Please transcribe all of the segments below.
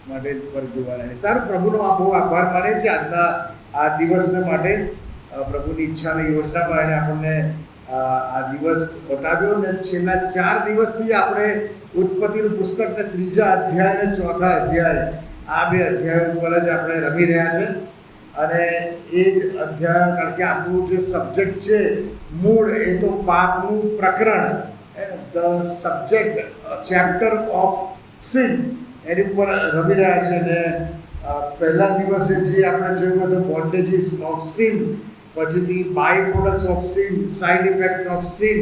માટે પર જોવાના. સારું, પ્રભુનો આ બહુ આભાર માને છે આજના આ દિવસને માટે. પ્રભુની ઈચ્છા અને યોજના પ્રમાણે આપણને આ દિવસ બતાવ્યો ને છેલ્લા 4 દિવસથી આપણે ઉત્પત્તિનું પુસ્તકના 3જા અધ્યાય અને 4થા અધ્યાય, આ 2 અધ્યાયો ઉપર જ આપણે રમી રહ્યા છે. અને એ જ અધ્યાય, કારણ કે આપણું જે સબ્જેક્ટ છે મૂળ એ તો પાપનું પ્રકરણ, the subject chapter of sin, એની ઉપર રમી રહ્યા છે. ને પહેલા દિવસે જે આપણે જોયું હતું બોન્ડેજીસ ઓફ સિન, પછીથી by products of sin, side effect of sin,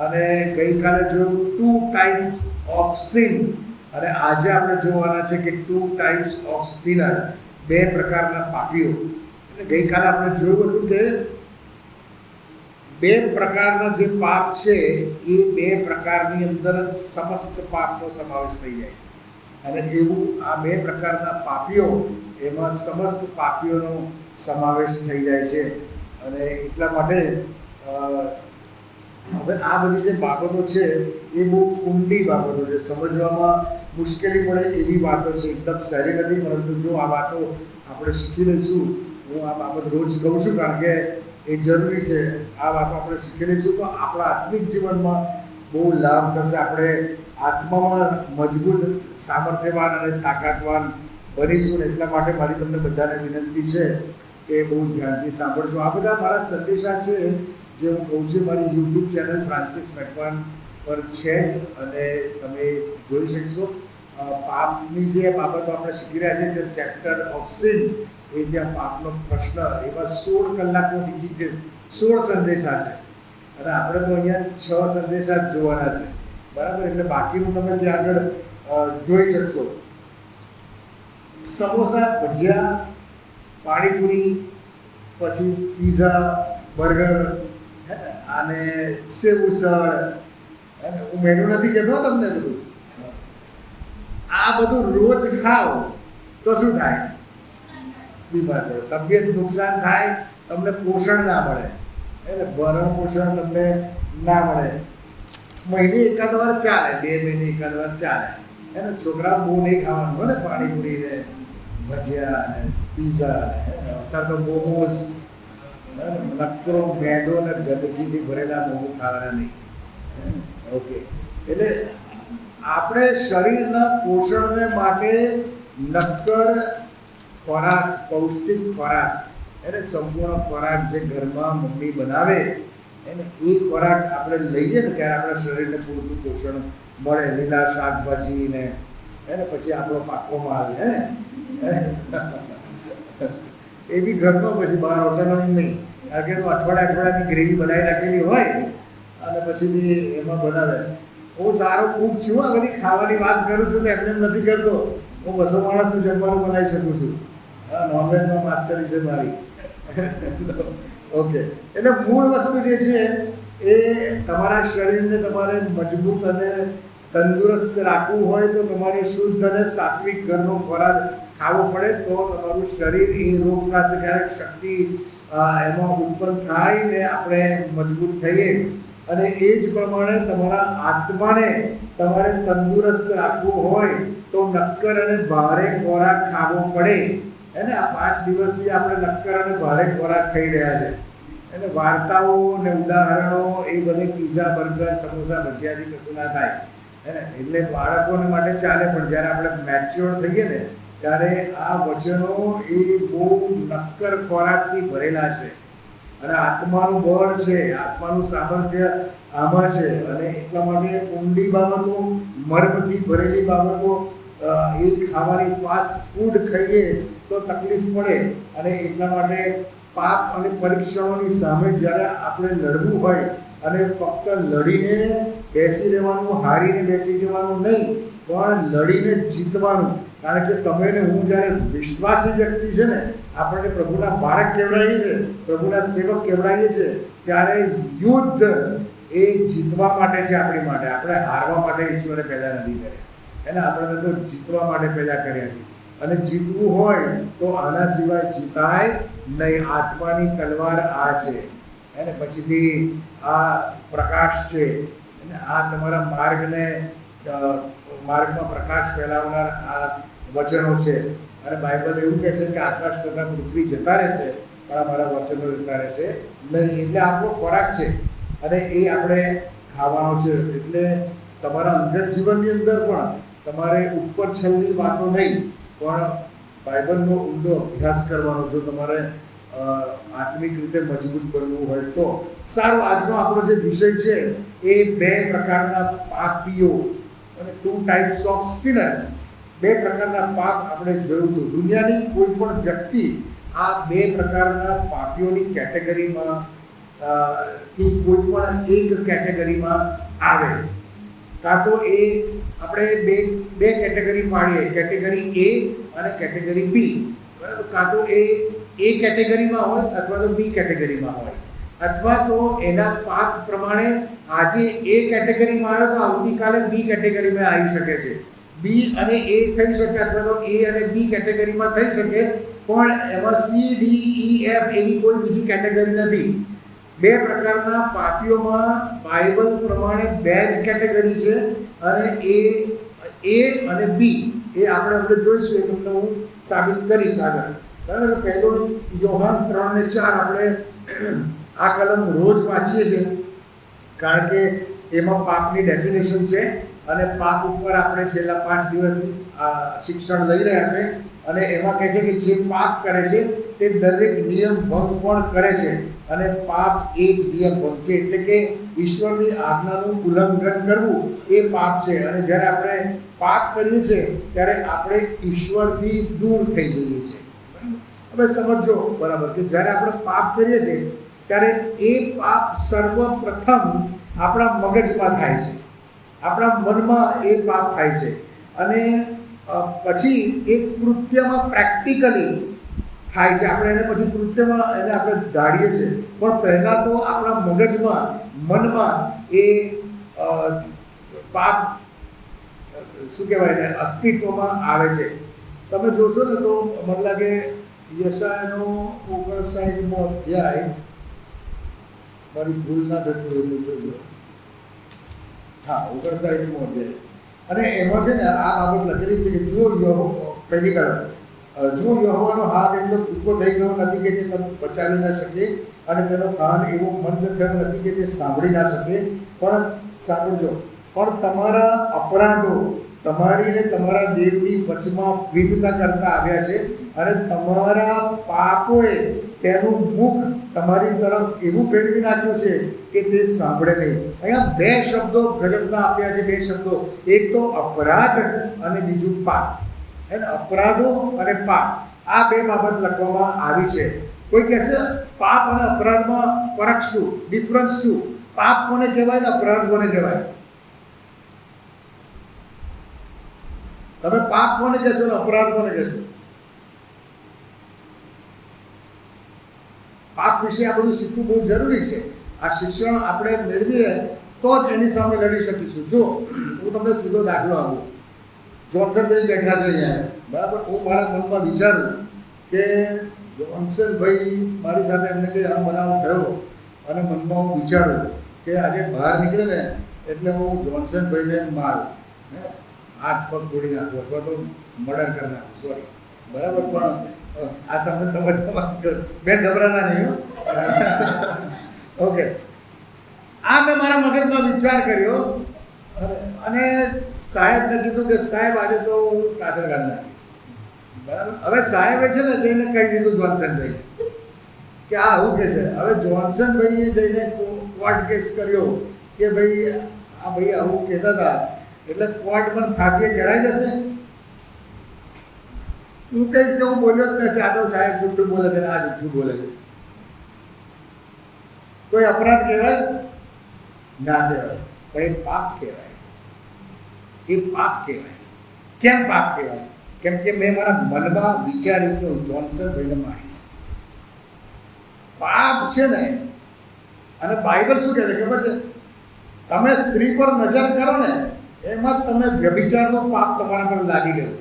અને ગઈકાલે જોયું 2 ટાઈપ્સ ઓફ સિન, અને આજે આપણે જોવાના છે કે 2 ટાઈપ્સ ઓફ સિનર, 2 પ્રકારના પાપીઓ. અને ગઈકાલે આપણે જોયું હતું કે 2 પ્રકારના જે પાપ છે એ 2 પ્રકારની અંદર સમસ્ત પાપનો સમાવેશ થઈ જાય છે. અને એવું આ 2 પ્રકારના પાપીઓ, એમાં સમસ્ત પાપીઓનો સમાવેશ થઈ જાય છે. અને એટલા માટે હવે આ બધી જે બાબતો છે એ બહુ ઊંડી બાબતો છે, સમજવામાં મુશ્કેલી પડે એવી વાતો છે. એકદમ સહેલી નથી, પરંતુ જો આ વાતો આપણે શીખી લઈશું, હું આ બાબત રોજ કહું છું કારણ કે એ જરૂરી છે, આ વાતો આપણે શીખી લઈશું તો આપણા આત્મિક જીવનમાં બહુ લાભ થશે. આપણે આત્મામાં મજબૂત, સામર્થ્યવાન અને તાકાતવાન બનીશું. ને એટલા માટે મારી તમને બધાને વિનંતી છે કે બહુ ધ્યાનથી સાંભળજો. આ બધા મારા સંદેશા છે જે હું કહું છું, મારી યુટ્યુબ ચેનલ ફ્રાન્સિસ મેકવાન પર છે અને તમે જોઈ શકશો. પાપની જે બાબતો આપણે શીખી રહ્યા છીએ, જે ચેપ્ટર ઓફ સિન, એ જ્યાં પાપનો પ્રશ્ન, એમાં 16 કલાકનો બીજી 16 સંદેશા છે અને આપણે તો અહીંયા 6 સંદેશા જ જોવાના છે, બરાબર? એટલે બાકીનું તમે ત્યાં આગળ જોઈ શકશો. સમોસા, ભજીયા, પાણીપુરી, પછી પીઝા, બર્ગર અને સેવ ઉસળ, હું મેનુ નથી કહેતો તમને બધું. આ બધું રોજ ખાઓ તો શું થાય? બીમાર પડો, તબિયત નુકસાન થાય, તમને પોષણ ના મળે, એટલે ભરણ પોષણ તમને ના મળે. મહિને એકાદ વાર ચાલે, 2 મહિને એકાદ વાર ચાલે. એને છોકરા બહુ નહીં ખાવાનું હોય ને, પાણીપુરી ને ભજીયા ને પીઝા ને, અત્યારે તો મોમોસ, નકરો મેદો ને ગંદકીથી ભરેલા મોમો ખાવાના નહીં. ઓકે, એટલે આપણે શરીરના પોષણને માટે નક્કર ખોરાક, પૌષ્ટિક ખોરાક, એટલે સંપૂર્ણ ખોરાક જે ઘરમાં મમ્મી બનાવે, એને એ ખોરાક આપણે લઈએ ને ત્યારે આપણા શરીરને પૂરતું પોષણ મળે. લીલા શાકભાજી ને એને પછી આપણો પાકો માલ હે એ બી ઘરમાં, પછી બહાર હોટલની નહીં. કારણ કે અઠવાડિયાની ગ્રેવી બનાવી રાખેલી હોય અને પછી એમાં બનાવે. હું સારો કૂક છું, આ બધી ખાવાની વાત કરું છું તો એમને એમ નથી કરતો. હું 200 માણસનું જમવાનું બનાવી શકું છું. નોનવેજમાં માસ્ટરી છે મારી. ઓકે, એટલે મૂળ વસ્તુ જે છે એ તમારા શરીરને તમારે મજબૂત અને તંદુરસ્ત રાખવું હોય તો તમારે શુદ્ધ અને સાત્વિક ઘરનો ખોરાક ખાવો પડે, તો તમારું શરીર એ રોગ પ્રતિકારક શક્તિ એમાં ઉત્પન્ન થાય ને આપણે મજબૂત થઈએ. અને એ જ પ્રમાણે તમારા આત્માને તમારે તંદુરસ્ત રાખવું હોય તો નક્કર અને ભારે ખોરાક ખાવો પડે. એને આ 5 દિવસથી આપણે નક્કર અને ભારે ખોરાક ખાઈ રહ્યા છે. એટલે વાર્તાઓ ને ઉદાહરણો એ બધે પીઝા, બર્ગર, સમોસા, ભજીયાથી કશું ના થાય. એટલે બાળકોને માટે ચાલે, પણ જ્યારે આપણે મેચ્યોર થઈએ ને ત્યારે આ વચનો એ બહુ નક્કર ખોરાકથી ભરેલા છે. અને આત્માનું બળ છે, આત્માનું સામર્થ્ય આમાં છે. અને એટલા માટે ઊંડી બાબતો, મર્મથી ભરેલી બાબતો, એ ખાવાની ફાસ્ટ ફૂડ ખાઈએ તો તકલીફ પડે. અને એટલા માટે પાપ અને પરીક્ષાઓની સામે જ્યારે આપણે લડવું હોય અને ફક્ત લડીને બેસી રહેવાનું, હારીને બેસી જવાનું નહીં, પણ લડીને જીતવાનું. કારણ કે તમે ને હું જ્યારે વિશ્વાસી વ્યક્તિ છે ને, આપણને પ્રભુના બાળક કહેવડાવીએ છીએ, પ્રભુના સેવક કહેવડાવીએ છીએ, ત્યારે યુદ્ધ એ જીતવા માટે છે આપણી માટે. આપણે હારવા માટે ઈશ્વરે પહેલાં નથી કર્યા, એને આપણે તો જીતવા માટે પહેલાં કર્યા છે. અને જીતવું હોય તો આના સિવાય જીતાય નહીં. આત્માની તલવાર આ છે, અને પછીથી આ પ્રકાશ છે, અને આ તમારા માર્ગમાં પ્રકાશ ફેલાવનાર આ વચનો છે. અને બાઇબલ એવું કહે છે કે આકાશ તથા પૃથ્વી જતા રહેશે પણ અમારા વચનો જતા રહેશે નહીં. એટલે આપણો ખોરાક છે અને એ આપણે ખાવાનો છે. એટલે તમારા અંગત જીવનની અંદર પણ તમારે ઉપર છેલ્લી વાતો નહીં પણ બાઇબલનો ઊંડો અભ્યાસ કરવાનો. જો તમારે આત્મિક રીતે મજબૂત બનવું હોય તો સારું. આજનો આપણો જે વિષય છે એ 2 પ્રકારના પાપીઓ અને 2 ટાઈપ્સ ઓફ સિનર્સ. 2 પ્રકારના પાપ આપણે જોયું હતું. દુનિયાની કોઈ પણ વ્યક્તિ આ 2 પ્રકારના પાપીઓની કેટેગરીમાં કે કોઈ પણ એક કેટેગરીમાં આવે. કાં તો એ આપણે બે કેટેગરી પાડીએ, કેટેગરી એ અને કેટેગરી બી. બરાબર? કાં તો એ કેટેગરીમાં હોય અથવા તો બી કેટેગરીમાં હોય, અથવા તો એના પાપ પ્રમાણે આજે એ કેટેગરીમાં આવે તો આવતીકાલે બી કેટેગરીમાં આવી શકે છે. બી અને એ થઈ શકે અથવા તો એ અને બી કેટેગરીમાં થઈ શકે, પણ એમાં સી ડી ઈ એફ એવી કોઈ બીજી કેટેગરી નથી. 2 પ્રકારના પાપીઓમાં બાઇબલ પ્રમાણે 2 જ કેટેગરી છે અને એ અને બી એ આપણે જોઈશું. એ તમને હું સાબિત કરીશ આગળ. બરાબર? પહેલો યોહાન 3:4 આપણે આ કલમ રોજ વાંચીએ છીએ કારણ કે એમાં પાપની ડેફિનેશન છે અને પાપ ઉપર આપણે છેલ્લા 5 દિવસથી શિક્ષણ લઈ રહ્યા છે. અને એમાં કહે છે કે જે પાપ કરે છે તે દરેક નિયમ ભંગ પણ કરે છે અને પાપ એ જ નિયમ ભંગ છે. એટલે કે ઈશ્વરની આજ્ઞાનું ઉલ્લંઘન કરવું એ પાપ છે. અને જ્યારે આપણે પાપ કરીએ છીએ ત્યારે આપણે ઈશ્વરથી દૂર થઈ જઈએ છીએ. હવે સમજો બરાબર કે જ્યારે આપણે પાપ કરીએ છીએ ત્યારે એ પાપ સર્વપ્રથમ આપણા મગજમાં થાય છે, આપણા મનમાં એ પાપ થાય છે અને પછી એ કૃત્યમાં પ્રેક્ટિકલી થાય છે. આપણે એને પછી કૃત્યમાં એને આપણે ધારીએ છીએ, પણ પહેલાં તો આપણા મગજમાં, મનમાં એ પાપ શું કહેવાય ને અસ્તિત્વમાં આવે છે. તમે જોશો ને તો મને લાગે યશાયાનો 59મો અધ્યાય, મારી ભૂલ ના થતી હોય તો જોજો. હા, 59મો અધ્યાય. અને એમાં છે ને આ બાબત લખેલી છે કે જો પહેલી કલમ, જો યહોવાનો હાથ એટલો ટૂંકો થઈ ગયો નથી કે તે તમે બચાવી ના શકે અને તેનો કાન એવો મંદ થયો નથી કે તે સાંભળી ના શકે, પણ સાંભળજો, પણ તમારા અપરાધો તમારી ને તમારા દેવની વચમાં ભિન્નતા કરતા આવ્યા છે અને તમારા પાપોએ તેનું મુખ તમારી તરફ એવું ફેરવી નાખ્યું છે કે તે સાંભળે નહીં. અહીંયા 2 શબ્દો ગજબના આપ્યા છે, 2 શબ્દો. એક તો અપરાધ અને બીજું પાપ. એને અપરાધો અને પાપ આ 2 બાબત લખવામાં આવી છે. કોઈ કહેશે પાપ અને અપરાધમાં ફરક શું, ડિફરન્સ શું? પાપ કોને કહેવાય ને અપરાધ કોને કહેવાય? તમે પાપ કોને કહેશો ને અપરાધ કોને કહેશો? પાપ વિશે આ બધું શીખવું બહુ જરૂરી છે. આ શિક્ષણ આપણે મેળવીએ તો જ એની સામે લડી શકીશું. જો હું તમને સીધો દાખલો આપું. જોન્સનભાઈ બેઠા છે અહીંયા, બરાબર? હું મારા મનમાં વિચારું કે જોન્સનભાઈ મારી સાથે એમને કંઈ આ બનાવ થયો અને મનમાં હું વિચારું કે આજે બહાર નીકળે ને એટલે હું જોન્સનભાઈને મારું, હાથ પગ તોડી નાખું અથવા તો મર્ડર કરી નાખું, સોરી, બરાબર? પણ આ સમય સમજવામાં બે ગભરાના નહીં. ઓકે, આ મેં મારા મગજમાં વિચાર કર્યો અને સાહેબને કીધું કે સાહેબ આજે તો હું કાચર કાઢી નાખીશ, બરાબર? હવે સાહેબે છે ને જઈને કહી દીધું જોન્સનભાઈ કે આ આવું કે છે. હવે જોન્સનભાઈએ જઈને કોર્ટ કેસ કર્યો કે ભાઈ આ ભાઈ આવું કહેતા હતા એટલે કોર્ટ પણ ફાંસીએ ચડાઈ જશે. હું કહીશ કે હું બોલ્યો જ નથી, આ તો સાહેબ જૂઠું બોલે છે, આ જૂઠું બોલે છે. કોઈ અપરાધ કહેવાય? ના કહેવાય, પણ એ પાપ કહેવાય. એ પાપ કહેવાય. કેમ પાપ કહેવાય? કેમ કે મેં મારા મનમાં વિચાર્યું કે હું જોન્સનભાઈને મારીશ. પાપ છે ને, અને બાઇબલ શું કહે છે ખબર છે? તમે સ્ત્રી પર નજર કરો ને એમાં તમે વ્યભિચારનો પાપ તમારા પર લાગી ગયો.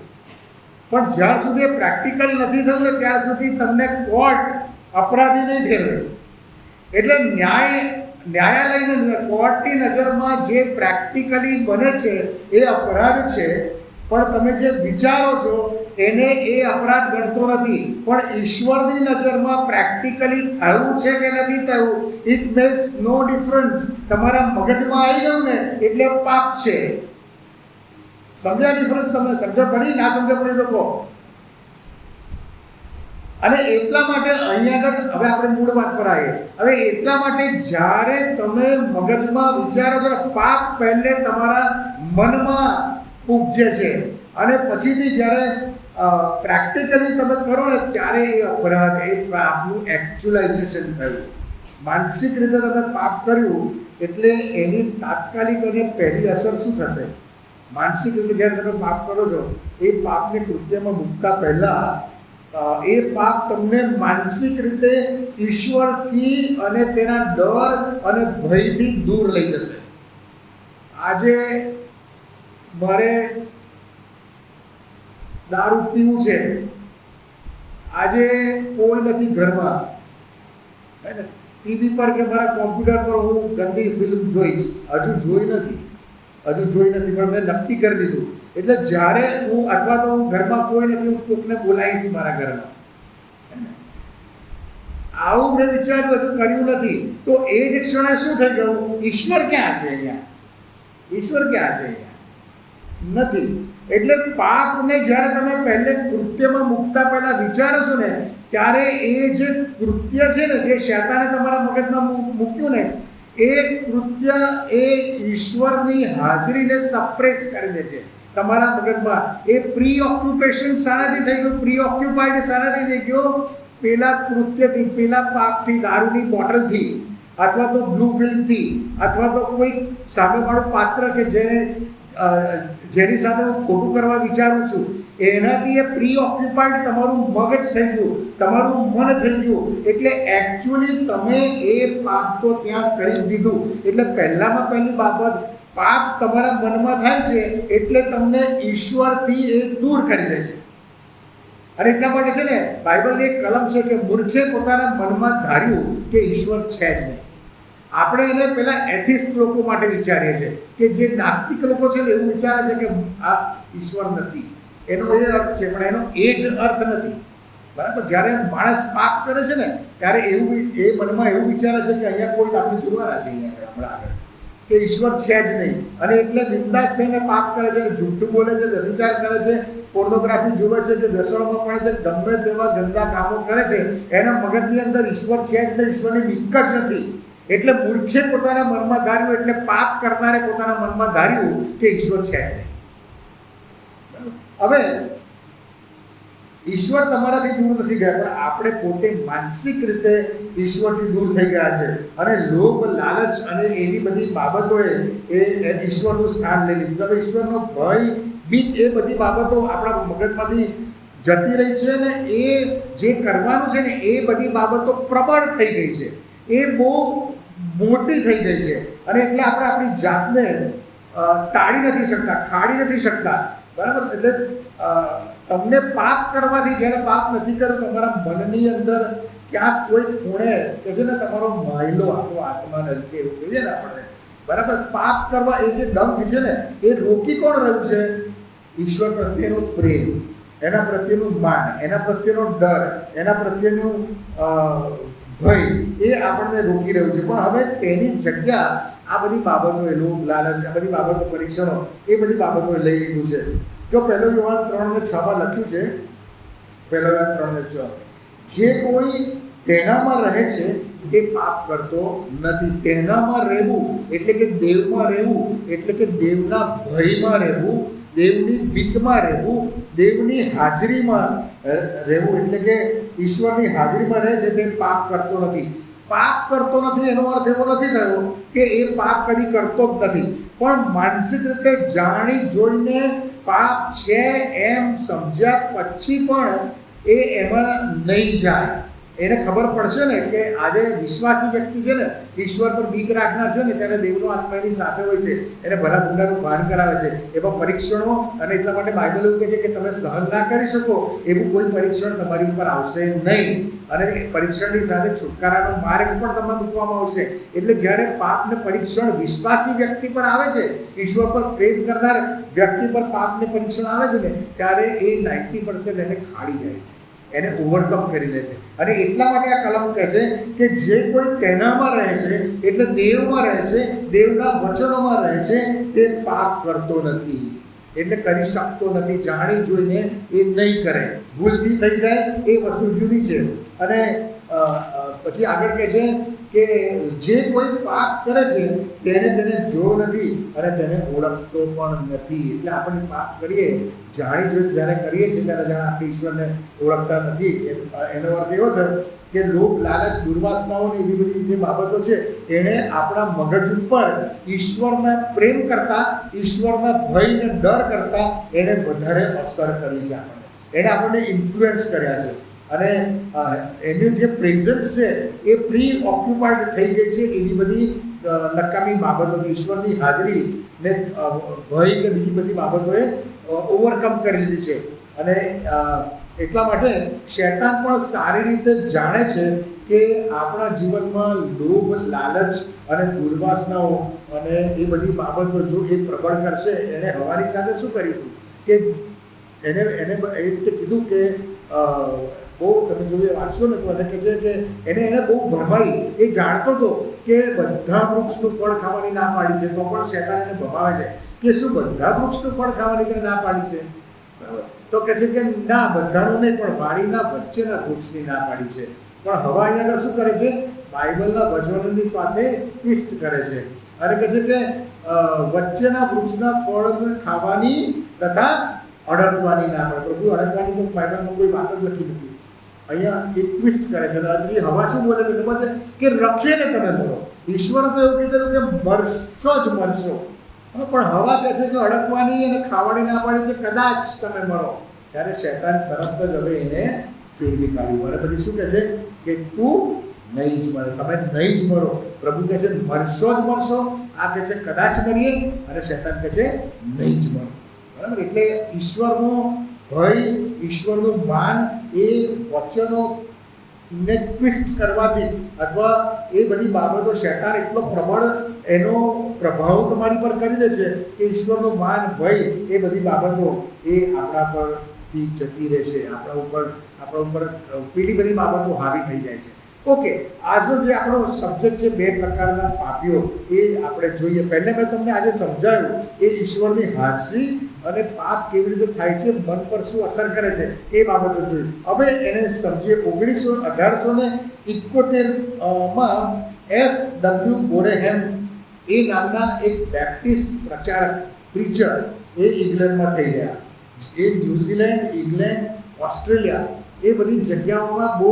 પણ જ્યાં સુધી પ્રેક્ટિકલ નથી થયું ત્યાં સુધી તમને કોર્ટ અપરાધી નહીં ઠેરવે. એટલે ન્યાયાલયની કોર્ટની નજરમાં જે પ્રેક્ટિકલી બને છે એ અપરાધ છે, પણ તમે જે વિચારો છો એને એ અપરાધ ગણતો નથી. પણ ઈશ્વરની નજરમાં પ્રેક્ટિકલી થયું છે કે નથી થયું, ઇટ મેક્સ નો ડિફરન્સ. તમારા મગજમાં આવી ગયું ને એટલે પાપ છે. સમજ્યા ડિફરન્સ? તમને સમજ પડી? ના સમજ પડી તો કહો. અને એટલા માટે અહીંયા આગળ હવે આપણે મૂળ વાત પર આવીએ. હવે એટલા માટે જ્યારે તમે મગજમાં વિચારો છો, પાપ પહેલે તમારા મનમાં ઉપજે છે અને પછીથી જ્યારે પ્રેક્ટિકલી તમે કરો ને ત્યારે એ અપરાધ, એ પાપનું એકચ્યુઅલાઇઝેશન થયું. માનસિક રીતે તમે પાપ કર્યું એટલે એની તાત્કાલિક અને પહેલી અસર શું થશે? માનસિક રીતે જ્યારે તમે પાપ કરો છો, એ પાપને કૃત્યમાં મૂકતા પહેલા એ પાપ તમને માનસિક રીતે ઈશ્વરથી અને તેના ડર અને ભયથી દૂર લઈ જશે. આજે મારે દારૂ પીવું છે, આજે કોઈ નથી ઘરમાં, ટીવી પર કે મારા કોમ્પ્યુટર પર હું ગંદી ફિલ્મ જોઈશ. હજુ જોઈ નથી પણ મેં નક્કી કરી દીધું. એટલે જ્યારે હું અથવા તો હું ઘરમાં કોઈ નથી, હું કોકને બોલાવીશ મારા ઘરમાં. આવું મેં વિચાર્યું, હજુ કર્યું નથી. તો એ જ ક્ષણે શું થઈ ગયું? ઈશ્વર ક્યાં છે અહીંયા? ઈશ્વર ક્યાં છે અહીંયા? નથી. એટલે પાપને જ્યારે તમે પહેલે કૃત્યમાં મૂકતા પહેલા વિચારો છો ને, ત્યારે એ જે કૃત્ય છે ને, જે શૈતાને તમારા મગજમાં મૂક્યું ને, એ કૃત્ય એ ઈશ્વરની હાજરીને સપ્રેસ કરી દે છે તમારા મગજમાં. એ પ્રી ઓક્યુપેશન શાનાથી થઈ ગયું? પ્રી ઓક્યુપાઈડ શાનાથી થઈ ગયો? પેલા કૃત્યથી, પેલા પાપથી, દારૂની બોટલથી, અથવા તો બ્લુ ફિલ્મથી, અથવા તો કોઈ સામેવાળું પાત્ર કે જેની સાથે હું ખોટું કરવા વિચારું છું, એનાથી એ પ્રી ઓક્યુપાઈડ તમારું મગજ થઈ ગયું, તમારું મન થઈ ગયું. એટલે એકચ્યુઅલી તમે એ પાપ તો ત્યાં કરી દીધું. એટલે પહેલામાં પહેલી બાબત, પાપ તમારા મનમાં થાય છે એટલે તમને ઈશ્વરથી એ દૂર કરી દે છે. અને એટલા માટે છે ને, બાઇબલની એક કલમ છે કે મૂર્ખે પોતાના મનમાં ધાર્યું કે ઈશ્વર છે જ નહીં. આપણે એને પેલા એથિસ્ટ લોકો માટે વિચારીએ છીએ કે જે નાસ્તિક લોકો છે એવું વિચારે છે કે આ ઈશ્વર નથી. એનો એ અર્થ છે, પણ એનો એ જ અર્થ નથી. બરાબર? જ્યારે માણસ પાપ કરે છે ને ત્યારે એવું એ મનમાં એવું વિચારે છે કે અહીંયા કોઈ આપણે જોવાના છે, અહીંયા હમણાં આગળ કે ઈશ્વર છે જ નહીં. અને એટલે બિંદાસ થઈને પાપ કરે છે, જૂઠું બોલે છે, વ્યભિચાર કરે છે, પોર્નોગ્રાફી જુએ છે, કે વ્યસનોમાં પડે છે, ગમે તેવા ગંદા કામો કરે છે. એના મગજની અંદર ઈશ્વર છે જ નહીં, ઈશ્વરની બીક જ નથી. એટલે મૂર્ખે પોતાના મનમાં ધાર્યું, એટલે પાપ કરનારે પોતાના મનમાં ધાર્યું કે ઈશ્વર છે જ નહીં. હવે ઈશ્વર તમારાથી દૂર નથી ગયા, પણ આપણે પોતે માનસિક રીતે ઈશ્વરથી દૂર થઈ ગયા છે. અને લોભ, લાલચ અને એવી બધી બાબતોએ એ ઈશ્વરનું સ્થાન લઈ લીધું. હવે ઈશ્વરનો ભય, બીક, એ બધી બાબતો આપણા મગજમાંથી જતી રહી છે ને એ જે કરવાનું છે ને એ બધી બાબતો પ્રબળ થઈ ગઈ છે, એ બહુ મોટી થઈ ગઈ છે. અને એટલે આપણે આપણી જાતને ટાળી નથી શકતા, ખાડી નથી શકતા. બરાબર? એટલે તમને પાપ કરવાથી, જ્યારે પાપ નથી કર્યો, તમારા મનની અંદર ક્યાંક કોઈ ખૂણે કે છે ને તમારો માયલો આખો આત્મા નથી, એવું કહીએ ને આપણે. બરાબર? પાપ કરવા એ જે દંભ છે ને એ રોકી કોણ રહ્યું છે? ઈશ્વર પ્રત્યેનો પ્રેમ, એના પ્રત્યેનું માન, એના પ્રત્યેનો ડર, એના પ્રત્યેનું ભય, એ આપણને રોકી રહ્યું છે. પણ હવે તેની જગ્યા આ બધી બાબતો, એ લોભ, લાલચ, આ બધી બાબતો, પરીક્ષણો, એ બધી બાબતોએ લઈ લીધું છે. જો 1 યોહાન 3:6 લખ્યું છે, 1 યોહાન 3:6, જે કોઈ તેનામાં રહે છે એ પાપ કરતો નથી. તેનામાં રહેવું એટલે કે દેવમાં રહેવું, એટલે કે દેવના ભયમાં રહેવું, દેવની બીકમાં રહેવું, દેવની હાજરીમાં રહેવું, એટલે કે ઈશ્વરની હાજરીમાં રહે છે તે પાપ કરતો નથી. પાપ કરતો નથી એનો અર્થ એવો નથી થયો કે એ પાપ કદી કરતો જ નથી, પણ માનસિક રીતે જાણી જોઈને પાપ છે એમ સમજ્યા પછી પણ એ એમાં નહીં જાય. એને ખબર પડશે ને કે આજે વિશ્વાસી વ્યક્તિ છે ને, ઈશ્વર પર બીક રાખનાર છે ને, ત્યારે દેવનો આત્મા એની સાથે હોય છે, એને ભલા ગુંડાનું ભાન કરાવે છે. એવા પરીક્ષણો, અને એટલા માટે બાઇબલ એવું કહે છે કે તમે સહન ના કરી શકો એવું કોઈ પરીક્ષણ તમારી ઉપર આવશે નહીં. અને પરીક્ષણની સાથે છુટકારાનો માર્ગ પણ તમને મૂકવામાં આવશે. એટલે જ્યારે પાપ ને પરીક્ષણ વિશ્વાસી વ્યક્તિ પર આવે છે, ઈશ્વર પર પ્રેમ કરનાર વ્યક્તિ પર પાપને પરીક્ષણ આવે છે ને ત્યારે એ 90% એને ખાડી જાય છે, એને ઓવરકમ કરી લે છે. અને એટલા માટે આ કલમ કહે છે કે જે કોઈ તેનામાં રહે છે, એટલે દેવમાં રહે છે, દેવના વચનોમાં રહે છે, તે પાપ કરતો નથી, એટલે કરી શકતો નથી. જાણી જોઈને એ નહીં કરે, ભૂલથી થઈ જાય એ વસ્તુ જુદી છે. અને પછી આગળ કહે છે કે જે કોઈ પાપ કરે છે તેને જો નથી અને તેને ઓળખતો પણ નથી. એટલે આપણે પાપ કરીએ, જાણી જોઈને જ્યારે કરીએ છીએ ત્યારે જાણે આપણે ઈશ્વરને ઓળખતા નથી. એનો અર્થ એવો થયો કે લોભ, લાલચ, દુર્વાસનાઓ ને એવી બધી જે બાબતો છે એને આપણા મગજ ઉપર ઈશ્વરના પ્રેમ કરતા, ઈશ્વરના ભય ને ડર કરતા એને વધારે અસર કરી છે. એને આપણને ઇન્ફ્લુઅન્સ કર્યા છે. અને એનું જે પ્રેઝન્સ છે એ પ્રી ઓક્યુપાઈડ થઈ ગઈ છે એવી બધી નકામી બાબતો, ઈશ્વરની હાજરી ને ભય કે બીજી બધી બાબતોએ ઓવરકમ કરી લીધી છે. અને એટલા માટે શૈતાન પણ સારી રીતે જાણે છે કે આપણા જીવનમાં લોભ, લાલચ અને દુર્વાસનાઓ અને એ બધી બાબતો જો એ પ્રબળ કરશે. એને હવાની સાથે શું કર્યું કે એને એ રીતે કીધું કે બહુ તમે જોઈએ વાંચશો ને તો મને કહે છે કે એને બહુ ભરમાઈ. એ જાણતો હતો કે બધા વૃક્ષનું ફળ ખાવાની ના પાડી છે, તો પણ શૈતાન એને ભમાવે છે કે શું બધા વૃક્ષનું ફળ ખાવાની ના પાડી છે? બરાબર. તો કહે છે કે ના, બધાનું નહીં, પણ વાડીના વચ્ચેના વૃક્ષની ના પાડી છે. પણ હવા અહીંયા શું કરે છે? બાઇબલના વચનોની સાથે ટ્વિસ્ટ કરે છે અને કહે છે કે વચ્ચેના વૃક્ષના ફળ ખાવાની તથા અડકવાની ના પડે. પ્રભુ અડકવાની તો બાઇબલમાં કોઈ વાત જ લખી નથી. અહીંયા એક ટ્વિસ્ટ કરે છે. હવા શું બોલે છે ખબર છે કે રખીને તમે મરો. ઈશ્વર તો એવું કીધું કે મરશો જ મરશો, પણ હવા કહે છે કે અડકવાની અને ખાવાની ના પાડી છે, કદાચ તમે મરો. ત્યારે શૈતાન તરત જ હવે એને ફેરવી કાઢ્યું. અને પછી શું કહે છે કે તું નહીં જ મરે, તમે નહીં જ મરો. પ્રભુ કહે છે મરશો જ મરશો, આ કહે છે કદાચ મરીએ, અને શૈતાન કહે છે નહીં જ મરો. બરાબર. એટલે ઈશ્વરનો ભય, ઈશ્વરનું માન એ વચનોને ટ્વિસ્ટ કરવાથી અથવા એ બધી બાબતો શૈતાન એટલો પ્રબળ એનો પ્રભાવ તમારી પર કરી દે છે કે ઈશ્વરનું માન, ભય એ બધી બાબતો એ આપણા પરથી જતી રહે છે. આપણા ઉપર પેલી બધી બાબતો હાવી થઈ જાય છે. ઓકે, આજનો જે આપણો સબ્જેક્ટ છે, બે પ્રકારના પાપીઓ, એ આપણે જોઈએ. પહેલે મેં તમને આજે સમજાવ્યું એ ઈશ્વરની હાજરી અને પાપ કેવી રીતે થાય છે, મન પર શું અસર કરે છે, એ બાબતો જોઈ. હવે એને સમજીએ. 1871માં F.W. બોરેહેમ એ નામના એક બેપ્ટિસ્ટ પ્રચારક, પ્રીચર એ ઇંગ્લેન્ડમાં થઈ ગયા. એ ન્યુઝીલેન્ડ, ઇંગ્લેન્ડ, ઓસ્ટ્રેલિયા એ બધી જગ્યાઓમાં બહુ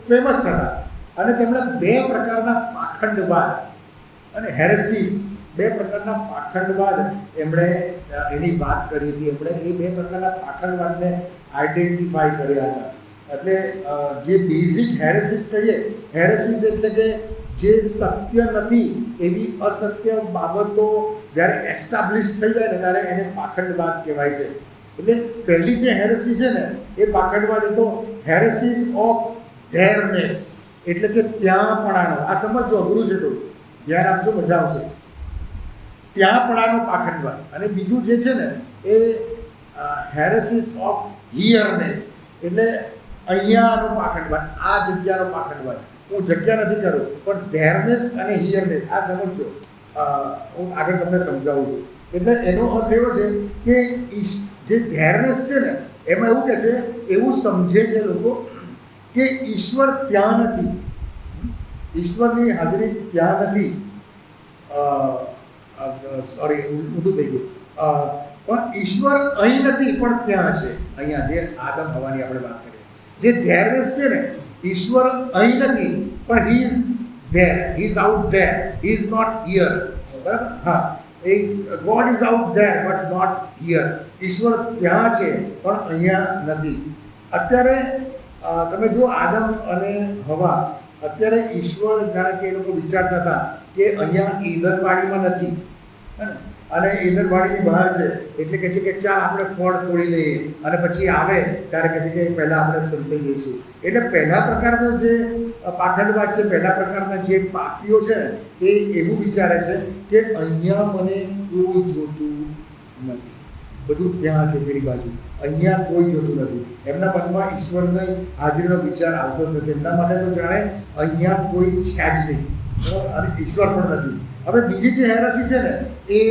ફેમસ હતા. અને તેમણે બે પ્રકારના પાખંડવાદ અને હેરેસીસ, બે પ્રકારના પાખંડવાદ એમણે એની વાત કરી હતી. એમણે એ બે પ્રકારના પાખંડવાદને આઈડેન્ટિફાઈ કર્યા હતા. એટલે જે બેઝિક હેરેસીસ કહીએ, હેરેસીસ એટલે કે જે સત્ય નથી એવી અસત્ય બાબતો જ્યારે એસ્ટાબ્લિશ થઈ જાય ને ત્યારે એને પાખંડવાદ કહેવાય છે. એટલે પહેલી જે હેરેસી છે ને એ પાખંડવાદ એ તો હેરેસીસ ઓફ ધેરનેસ, એટલે કે ત્યાંપણાનો. આ સમજો, અઘરું છે થોડું, ધ્યાન આપજો, મજા આવશે. ત્યાંપણાનો પાખંડવાદ. અને બીજું જે છે ને એ હેરેસીસ ઓફ હિયરનેસ, એટલે અહીંયાનો પાખંડવાદ, આ જગ્યાનો પાખંડવાદ. હું જગ્યા નથી કરું, પણ ધેરનેસ અને હિયરનેસ આ સમજો. હું આગળ તમને સમજાવું છું. એટલે એનો અર્થ એવો છે કે જે ધેરનેસ છે ને એમાં એવું કહે છે, એવું સમજે છે લોકો કે ઈશ્વર ત્યાં નથી, ઈશ્વરની હાજરી ત્યાં નથી. સોરી, ઊંધું થઈ ગયું. પણ ઈશ્વર અહીં નથી, પણ ત્યાં છે. અહીંયા જે આદમ હવાની આપણે વાત કરીએ, જે ધેરનેસ છે ને, ઈશ્વર અહીં નથી, પણ he is there, he is out there, he is not here. બરાબર? હા, God is out there but not here. ઈશ્વર ત્યાં છે પણ અહીંયા નથી. અત્યારે તમે જુઓ, આદમ અને હવા, અત્યારે ઈશ્વર જાણે કે એ લોકો વિચારતા હતા કે અહીંયા ઈંધણવાડીમાં નથી અને ઈંધણવાડીની બહાર છે, એટલે કહે છે કે ચાલ આપણે ફળ તોડી લઈએ, અને પછી આવે ત્યારે કહે છે કે પહેલાં આપણે સંતાઈ લઈશું. એટલે પહેલા પ્રકારનો જે પાખંડવાદ છે, પહેલા પ્રકારના જે પાપીઓ છે એ એવું વિચારે છે કે અહીંયા મને કોઈ જોતું નથી. બધું ત્યાં છે પેલી બાજુ, અહીંયા કોઈ જોતું નથી. એમના મનમાં ઈશ્વરની હાજરીનો વિચાર આવતો જ નથી. એમના માટે તો જાણે અહીંયા કોઈ છે જ નહીં, બરાબર, અને ઈશ્વર પણ નથી. હવે બીજી જે હેરસી છે ને એ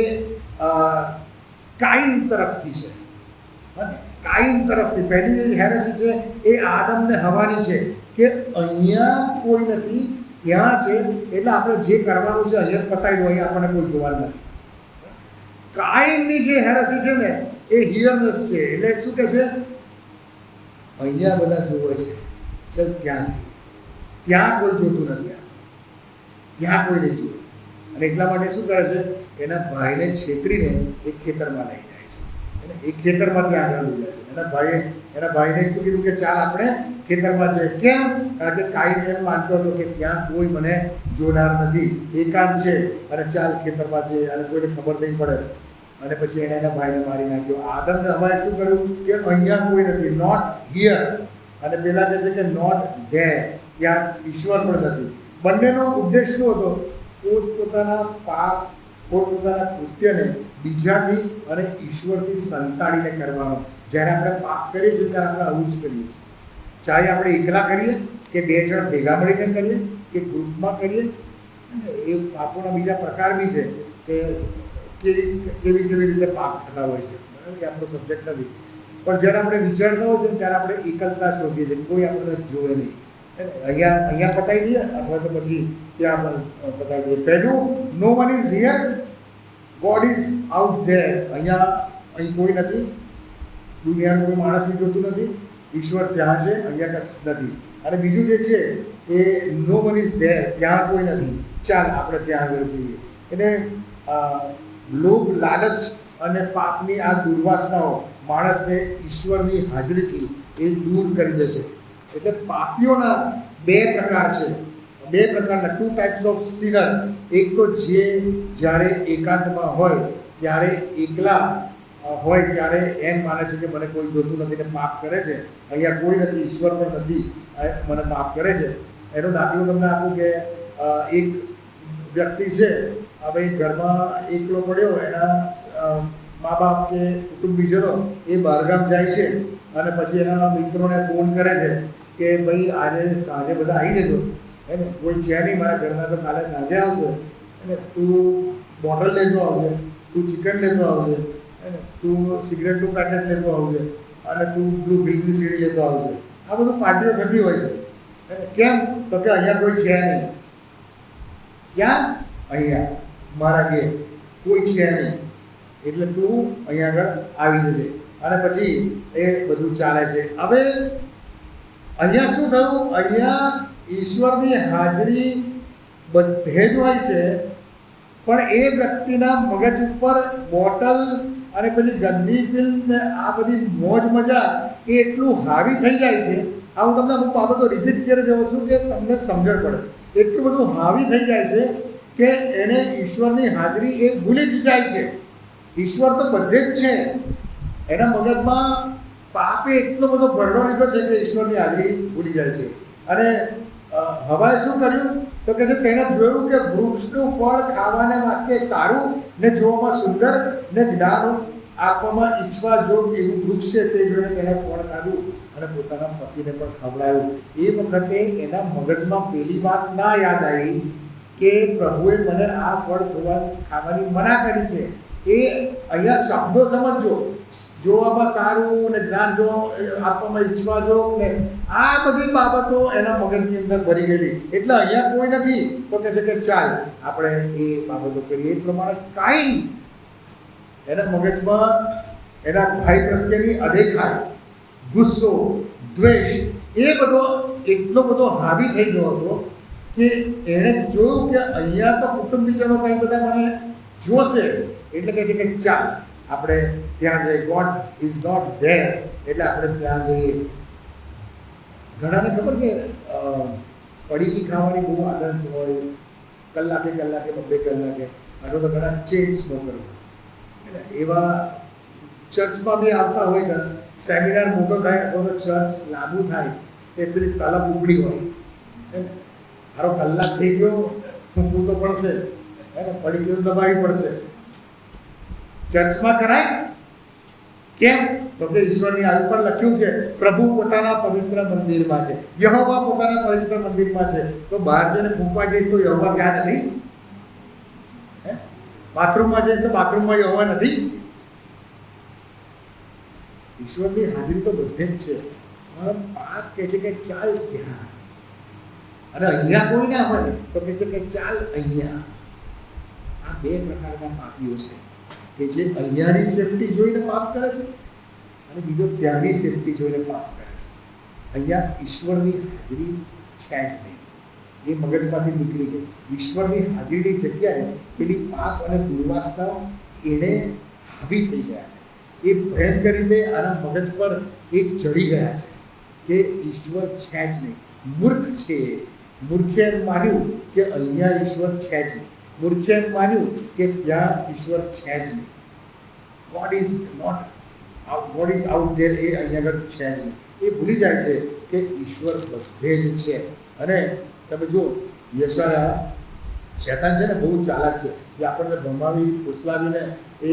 કાઈન તરફથી છે. કાઈન તરફથી પહેલી જે હેરસી છે એ આદમ ને હવાની છે કે અહીંયા કોઈ નથી, ત્યાં છે, એટલે આપણે જે કરવાનું છે અહીંયા પતાવી દો, અહીંયા આપણને કોઈ જોવાનું નથી. કાઈનની જે હેરસી છે ને એ હિયરનેસ છે, એટલે શું કહે છે, અહીંયા બધા જોવે છે, ચાલ ક્યાં છે, ત્યાં કોઈ જોતું નથી, ત્યાં કોઈ નહીં જોયું. અને એટલા માટે શું કરે છે, એના ભાઈને છેતરીને એક ખેતરમાં લઈ જાય છે. એક ખેતરમાં ત્યાં આગળ લઈ જાય છે. એના ભાઈને શું કીધું કે ચાલ આપણે ખેતરમાં જઈએ. કેમ? કારણ કે કાઈન એમ માનતો હતો કે ત્યાં કોઈ મને જોનાર નથી, એકાંત છે, અને ચાલ ખેતરમાં જઈએ અને કોઈને ખબર નહીં પડે. અને પછી એને એના ભાઈને મારી નાખ્યો. આદમને હવાએ શું કર્યું કે અહીંયા કોઈ નથી, નોટ હિયર, અને પેલા કહે છે કે નોટ ધેર, ત્યાં ઈશ્વર પણ નથી. બંનેનો ઉદ્દેશ શું હતો? પોતપોતાના પાપ, પોતપોતાના કૃત્યને બીજાથી અને ઈશ્વરથી સંતાડીને કરવાનો. જ્યારે આપણે પાપ કરીએ છીએ ત્યારે આપણે આવું જ કરીએ છીએ. ચાહે આપણે એકલા કરીએ કે બે જણ ભેગા મળીને કરીએ કે ગ્રુપમાં કરીએ. એ પાપોના બીજા પ્રકાર બી છે કે કેવી રીતે પાપ થતા હોય છે, બરાબર, એ આપણો સબ્જેક્ટ નથી. પણ જ્યારે આપણે વિચારતા હોય છે ત્યારે આપણે એકલતા શોધીએ છીએ, કોઈ આપણને જોવે નહીં. અહીંયા પતાવી દઈએ અથવા તો પછી ત્યાં પણ પતાવી દઈએ. પહેલું, no one is here, God is out there. અહીં કોઈ નથી, દુનિયાનું કોઈ માણસને જોતું નથી, ઈશ્વર ત્યાં છે, અહીંયા કશું નથી. અને બીજું જે છે એ નો વન ઇઝ ધેર, ત્યાં કોઈ નથી, ચાલ આપણે ત્યાં આગળ જઈએ. એટલે લોભ, લાલચ અને પાપની આ દુર્વાસનાઓ માણસને ઈશ્વરની હાજરીથી એ દૂર કરી દે છે. એટલે પાપીઓના બે પ્રકાર છે, બે પ્રકારના, 2 ટાઈપ્સ ઓફ સિનર. એક તો જે જ્યારે એકાંતમાં હોય ત્યારે એકલા હોય ત્યારે એમ માને છે કે મને કોઈ જોતું નથી ને પાપ કરે છે, અહીંયા કોઈ નથી, ઈશ્વર પણ નથી, મને પાપ કરે છે. એનો દાખલો તમને આપું કે એક વ્યક્તિ છે, હવે ઘરમાં એકલો પડ્યો, એના મા બાપ કે કુટુંબીજનો એ બહારગામ જાય છે અને પછી એના મિત્રોને ફોન કરે છે કે ભાઈ આજે સાંજે બધા આવી જજો, હે ને, કોઈ છે નહીં મારા ઘરમાં તો કાલે સાંજે આવશે, અને તું બોટલ લેતો આવજે, તું ચિકન લેતો આવજે, હે, તું સિગરેટનું પેકેટ લેતો આવજે, અને તું બ્લુ ફિલ્મની સીડી લેતો આવજે. આ બધું પાર્ટીઓ થતી હોય છે. કેમ? તો કે અહીંયા કોઈ છે નહીં. ક્યાં? અહીંયા મારા ઘેર કોઈ છે નહીં, એટલે તું અહીંયા આગળ આવી જજે. અને પછી એ બધું ચાલે છે. હવે અહીંયા શું થયું? અહીંયા ઈશ્વરની હાજરી બધે જ હોય છે, પણ એ વ્યક્તિના મગજ ઉપર બોટલ અને પેલી ગંદી ફિલ્મ ને આ બધી મોજ મજા એ એટલું હાવી થઈ જાય છે. આ હું તમને અમુક બાબતો રિપીટ કરી રહ્યો છું કે તમને સમજણ પડે. એટલું બધું હાવી થઈ જાય છે કે એને ઈશ્વરની હાજરી એ ભૂલી જ જાય છે. ઈશ્વર તો બધે જ છે, એના મગજમાં પાપે એટલો બધો ભરડો લીધો છે કે ઈશ્વરની હાજરી ભૂલી જાય છે. અને હવાએ શું કર્યું? તો કે તેને જોયું કે વૃક્ષનું ફળ ખાવાને વાસ્તે સારું ને જોવામાં સુંદર ને જ્ઞાન આપવામાં ઈચ્છવા જોગ એવું વૃક્ષ છે, તે જોઈને તેને ફળ ખાધું અને પોતાના પતિને પણ ખવડાવ્યું. એ વખતે એના મગજમાં પેલી વાત ના યાદ આવી કે પ્રભુએ મને આ ફળ ખાવાની મના કરી છે. એ અહીંયા શબ્દો સમજો, જોવામાં સારું ને જ્ઞાન જો આપવામાં ઈચ્છવા જો ને આ બધી બાબતો એના મગજની અંદર ભરી ગયેલી. એટલે અહીંયા કોઈ નથી તો કહે છે કે ચાલ આપણે એ બાબતો કરીએ. એ પ્રમાણે કાઈન એના મગજમાં એના ભાઈ પ્રત્યેની અદેખાઈ, ગુસ્સો, દ્વેષ એ બધો એટલો બધો હાવી થઈ ગયો હતો કે એણે જોયું કે અહીંયા તો કુટુંબીજનો કંઈ બધા મને જોશે, એટલે કહે છે કે ચાલ આપણે ત્યાં જઈએ. ગોડ ઇઝ નોટ ધેર, એટલે આપણે ત્યાં જઈએ. ઘણાને ખબર છે પડીકી ખાવાની બહુ આનંદ હોય, કલાકે 2 કલાકે, અથવા તો ઘણા ચેન સ્મોકર એવા ચર્ચમાં બી આવતા હોય છે. સેમિનાર મોટો થાય અથવા તો ચર્ચ લાંબુ થાય તે પેલી તલબ ઉપડી હોય, મારો કલાક થઈ ગયો, ફૂંકવું તો પડશે, પડી ગયું દબાવી પડશે. ચર્ચમાં કરાય કેમ? તો કે ઈશ્વરની આ ઉપર લખ્યું છે, પ્રભુ પોતાના પવિત્ર મંદિરમાં છે, યહોવા પોતાના પવિત્ર મંદિરમાં છે. તો બહાર જઈને ફૂંકવા જઈશ તો યહોવા ત્યાં નથી? બાથરૂમમાં જઈશ તો બાથરૂમમાં યહોવા નથી? ઈશ્વરની હાજરી તો બધે જ છે, પણ પાપ કહે છે કે ચાલ ત્યાં, અને અહીંયા કોઈ ના હોય તો કહે છે કે ચાલ અહીંયા. આ બે પ્રકારના પાપીઓ છે કે જે અહીંયાની સેફટી જોઈને પાપ કરે છે અને બીજો ત્યાંની સેફટી જોઈને પાપ કરે છે. અહીંયા ઈશ્વરની હાજરી છે જ નહીં, એ મગજમાંથી નીકળી ગઈ. ઈશ્વરની હાજરીની જગ્યાએ પેલી પાપ અને દુર્વાસનાઓ એને હાવી થઈ ગયા છે. એ ભયંકર રીતે આના મગજ પર એ ચડી ગયા છે કે ઈશ્વર છે જ નહીં. મૂર્ખ છે, મૂર્ખે એમ માન્યું કે અહીંયા ઈશ્વર છે જ નહીં, મૂર્ખે એમ માન્યું કે ત્યાં ઈશ્વર છે જ નહીં. ગોડ ઇઝ આઉટ ધેર, એ અહીંયા આગળ છે જ નહીં. એ ભૂલી જાય છે કે ઈશ્વર બધે જ છે. અને તમે જુઓ, યશાયા, શેતાન છે ને બહુ ચાલાક છે, જે આપણને ભમાવી ફૂસલાવીને એ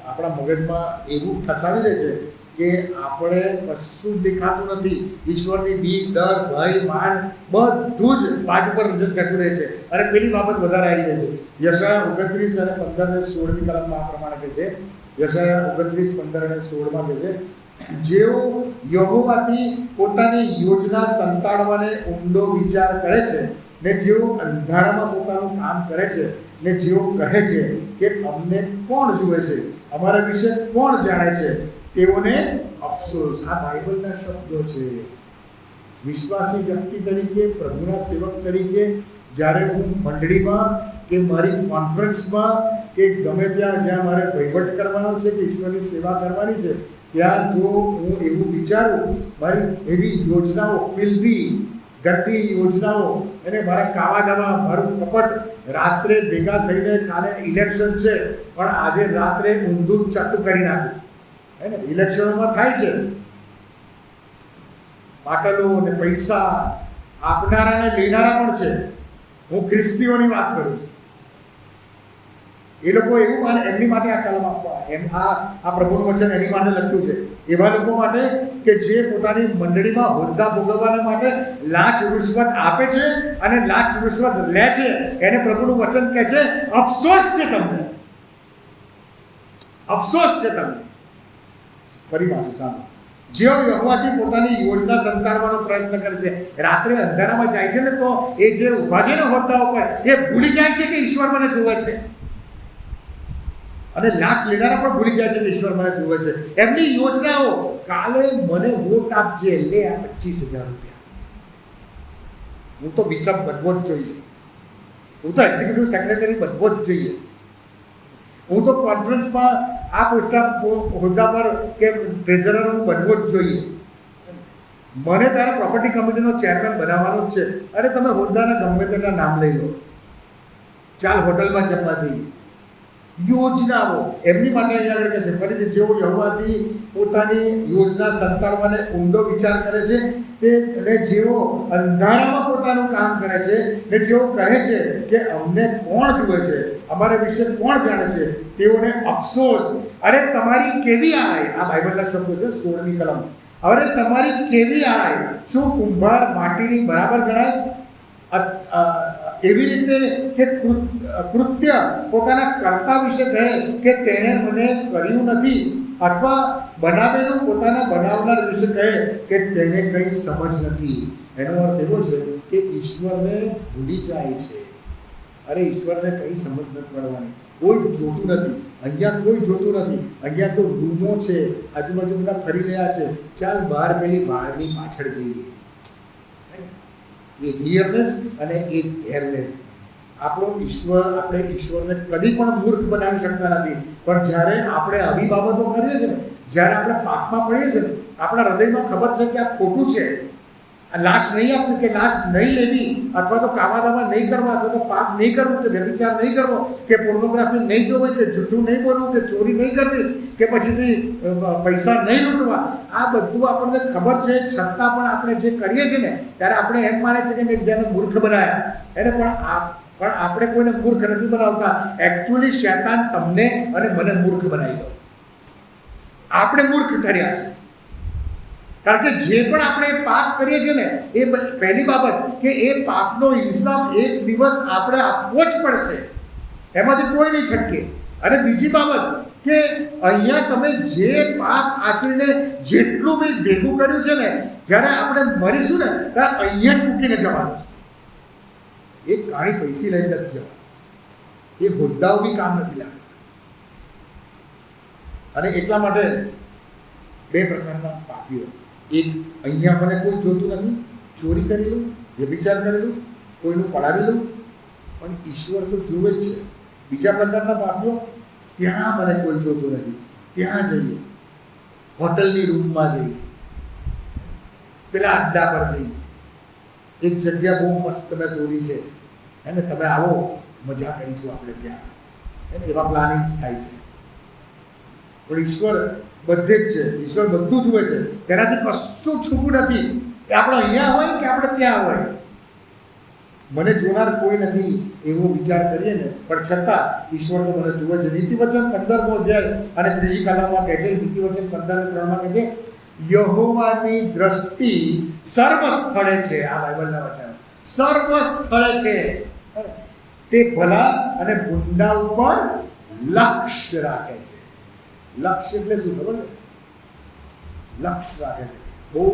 આપણા મગજમાં એવું ઠસાવી દે છે કે આપણે કશું દેખાતું નથી. ઈશ્વરની બીક, ડર, ભય, માન બધું જ બાજુ પર નજર જતું રહે છે અને પેલી બાબત વધારે આવી જાય છે. યશાયા 29 અને 15 અને 16 કલમમાં આ પ્રમાણે કહે છે. યશાયા 29, 15 અને 16 કહે છે, જેઓ યહોવાથી પોતાની યોજના સંતાડવાને ઊંડો વિચાર કરે છે ને જેઓ અંધારામાં પોતાનું કામ કરે છે ને જેઓ કહે છે કે અમને કોણ જુએ છે, અમારા વિશે કોણ જાણે છે, તેઓને અફસોસ. આ બાઇબલના શબ્દો છે. વિશ્વાસી વ્યક્તિ તરીકે, પ્રભુના સેવક તરીકે જ્યારે હું મંડળીમાં કે મારી કોન્ફરન્સમાં કે ગમે ત્યાં જ્યાં મારે વહીવટ કરવાનો છે કે ઈશ્વરની સેવા કરવાની છે, ત્યાં જો હું એવું વિચારું, મારી એવી યોજનાઓ, ફિલ્મી ગતિ યોજનાઓ, એને મારા કાવા દાવા, મારું કપટ, રાત્રે ભેગા થઈને કાલે ઇલેક્શન છે પણ આજે રાત્રે ઊંધું ચટ્ટું કરી નાખ્યું, હે ને? ઇલેક્શનોમાં થાય છે, પાટલો અને પૈસા આપનારા અને લેનારા પણ છે. હું ખ્રિસ્તીઓની વાત કરું છું. એ લોકો એવું માને, એમની માટે આ કલમ આપવા, એમ આ પ્રભુનું વચન એની માટે લખ્યું છે. એવા લોકો માટે કે જે પોતાની મંડળીમાં હોદ્દા ભોગવવાના માટે લાંચ રૂશ્વત આપે છે અને લાંચ રૂશ્વત લે છે, એને પ્રભુનું વચન કહે છે અફસોસ છે તમને, અફસોસ છે તમને. ફરી વાંચું, સાંભળો. જેઓ યહોવાથી પોતાની યોજના સંતાડવાનો પ્રયત્ન કરે છે, રાત્રે અંધારામાં જાય છે ને તો એ જે ઊભા છે ને હોદ્દાઓ પર, એ ભૂલી જાય છે કે ઈશ્વર મને જુએ છે. અને લાંચ લેનારા પણ ભૂલી ગયા છે કે ઈશ્વર મને જુએ છે. એમની યોજનાઓ, કાલે મને વોટ આપજે, લે આ 25,000 રૂપિયા, હું તો બિશપ બનવો જ જોઈએ, હું તો એક્ઝિક્યુટિવ સેક્રેટરી બનવો જ જોઈએ, હું તો કોન્ફરન્સમાં આ પોસ્ટના હોદ્દા પર કે ટ્રેઝરર હું બનવો જ જોઈએ, મને તારા પ્રોપર્ટી કમિટીનો ચેરમેન બનાવવાનો જ છે. અરે તમે હોદ્દાના ગમે તેના નામ લઈ લો, ચાલ હોટલમાં જમવા જઈએ. યોજનાઓ એમની માટે અહીંયા આગળ કહે છે ફરીથી, જેઓ યહોવાથી પોતાની યોજના સંતાડવાને ઊંડો વિચાર કરે છે તે, અને જેઓ અંધારામાં પોતાનું કામ કરે છે ને જેઓ કહે છે કે અમને કોણ જુએ છે, અમારા વિશે કોણ જાણે છે, તેઓને અફસોસ. અરે તમારી કેવી આય, આ બાઇબલના શબ્દો છે 16મી કલમ. અરે તમારી કેવી આય, શું કુંભાર માટીની બરાબર ગણાય? એવી રીતે કે કૃત્ય પોતાના કર્તા વિશે કહે કે તેણે મને કર્યું નથી, અથવા બનાવેલું પોતાના બનાવનાર વિશે કહે કે તેને કંઈ સમજ નથી. એનો અર્થ એવો છે કે ઈશ્વરને ભૂલી જાય છે. અરે ઈશ્વરને કંઈ સમજ નથી પડવાની, કોઈ જોતું નથી. અહીંયા કોઈ જોતું નથી, અહીંયા તો રૂમો છે, આજુબાજુ બધા ફરી રહ્યા છે, ચાલ બહાર પેલી વાળની પાછળ જઈએ. એ હિયરનેસ અને એ ધેરનેસ. આપણો ઈશ્વર, આપણે ઈશ્વરને કદી પણ મૂર્ખ બનાવી શકતા નથી. પણ જ્યારે આપણે આવી બાબતો કરીએ છીએ ને, જ્યારે આપણે પાપમાં પડીએ છીએ ને, આપણા હૃદયમાં ખબર છે કે આ ખોટું છે, આ લાંચ નહીં આપવું, કે લાંચ નહીં લેવી, અથવા તો કાવા દાવા નહીં કરવા, અથવા તો પાપ નહીં કરવું, કે વ્યભિચાર નહીં કરવો, કે પોર્નોગ્રાફી નહીં જોવી, કે જૂઠું નહીં બોલવું, કે ચોરી નહીં કરવી, કે પછીથી પૈસા નહીં લૂંટવા. આ બધું આપણને ખબર છે, છતાં પણ આપણે જે કરીએ છીએ ને, ત્યારે આપણે એમ માને છે કે મેં બીજાને મૂર્ખ બનાવ્યા. એને પણ આપણે કોઈને મૂર્ખ નથી બનાવતા. એકચ્યુઅલી શૈતાન તમને અને મને મૂર્ખ બનાવી દો. આપણે મૂર્ખ ઠર્યા છે. કારણ કે જે પણ આપણે પાપ કરીએ છીએ ને, એ પહેલી બાબત કે એ પાપનો હિસાબ એક દિવસ આપણે આપવો જ પડશે, એમાંથી કોઈ નહીં છટકે. અને બીજી બાબત કે અહીંયા તમે જે પાપ આચરીને જેટલું બી ભેગું કર્યું છે ને, જ્યારે આપણે મરીશું ને ત્યારે અહીંયા જ મૂકીને જવાનું છે. એ કાળી પૈસી લઈને નથી જવાનું, એ હોદ્દાઓ બી કામ નથી લાગતા. અને એટલા માટે બે પ્રકારના પાપીઓ, એક અહીંયા મને કોઈ જોતું નથી, ચોરી કરેલું, વ્યભિચાર કરેલું, કોઈનું પડાવેલું, પણ ઈશ્વર તો જુએ જ છે. બીજા પ્રકારના પાપીઓ, ત્યાં મને કોઈ જોતું નથી, ત્યાં જઈએ, હોટલની રૂમમાં જઈએ, પેલા અડ્ડા પર જઈએ, એક જગ્યા બહુ મસ્ત મેં શોધી છે, એને તમે આવો, મજા કરીશું આપણે ત્યાં, એને એવા પ્લાનિંગ થાય છે. પણ ઈશ્વર બધે જ છે, ઈશ્વર બધું જુએ છે, તેનાથી કશું છૂપું નથી. એ આપણે અહીંયા હોય કે આપણે ત્યાં હોય, મને જોનાર કોઈ નથી એવો વિચાર કરીએ ને, પણ છતાં ઈશ્વર તો મને જુએ છે. નીતિવચન 15મો અધ્યાય અને 3જી કલમમાં કહે છે, નીતિવચન 15:3 કહે છે, યહોવાની દ્રષ્ટિ સર્વ સ્થળે છે. આ બાઇબલના વચન સર્વ સ્થળે છે, તે ભલા અને ભૂંડા ઉપર લક્ષ્ય રાખે છે. લક્ષ્ય એટલે શું ખબર છે? લક્ષ્ય રાખે છે, બહુ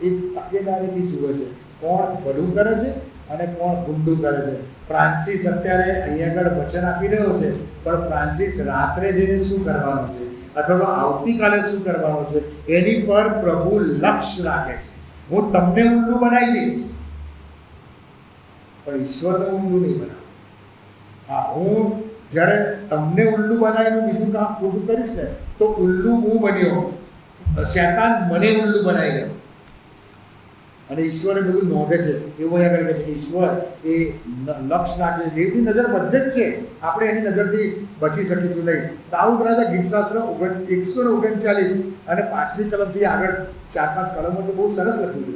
એક તકેદારીથી જુએ છે, કોણ ભલું કરે છે અને કોણ ભૂંડું કરે છે. ફ્રાન્સિસ અત્યારે અહીંયા આગળ વચન આપી રહ્યો છે, પણ ફ્રાન્સિસ રાત્રે જઈને શું કરવાનું છે અથવા આવતીકાલે શું કરવાનું છે એની પર પ્રભુ લક્ષ્ય રાખે છે. હું તમને ઉલ્લુ બનાવી દઈશ, પણ ઈશ્વરને ઉલ્લુ નહીં બનાવું. હા, હું જ્યારે તમને ઉલ્લુ બનાવીને બીજું કામ ખોટું કરીશ ને, તો ઉલ્લુ હું બન્યો, શૈતાન મને ઉલ્લુ બનાવી ગયો. અને ઈશ્વરે બધું નોંધે છે. એવું અહીંયા કહે છે કે ઈશ્વર એ લક્ષ્ય રાખે છે. દેવની નજર બધે જ છે, આપણે એની નજરથી બચી શકીશું નહીં. દાઉદ રાજા ગીતશાસ્ત્ર 139 અને 5મી કલમથી આગળ 4-5 કલમો છે, બહુ સરસ લખ્યું છે.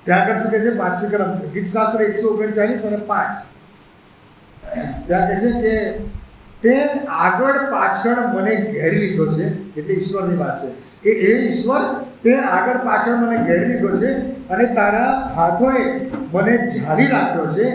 ત્યાં આગળ શું કહે છે? 5મી કલમ, ગીતશાસ્ત્ર 139 અને 5. ત્યાં કહે છે કે તે આગળ પાછળ મને ઘેરી લીધો છે, એટલે ઈશ્વરની વાત છે કે એ ઈશ્વર તે આગળ પાછળ મને ઘેરી લીધો છે અને તારા હાથોએ મને ઝાલી રાખ્યો છે.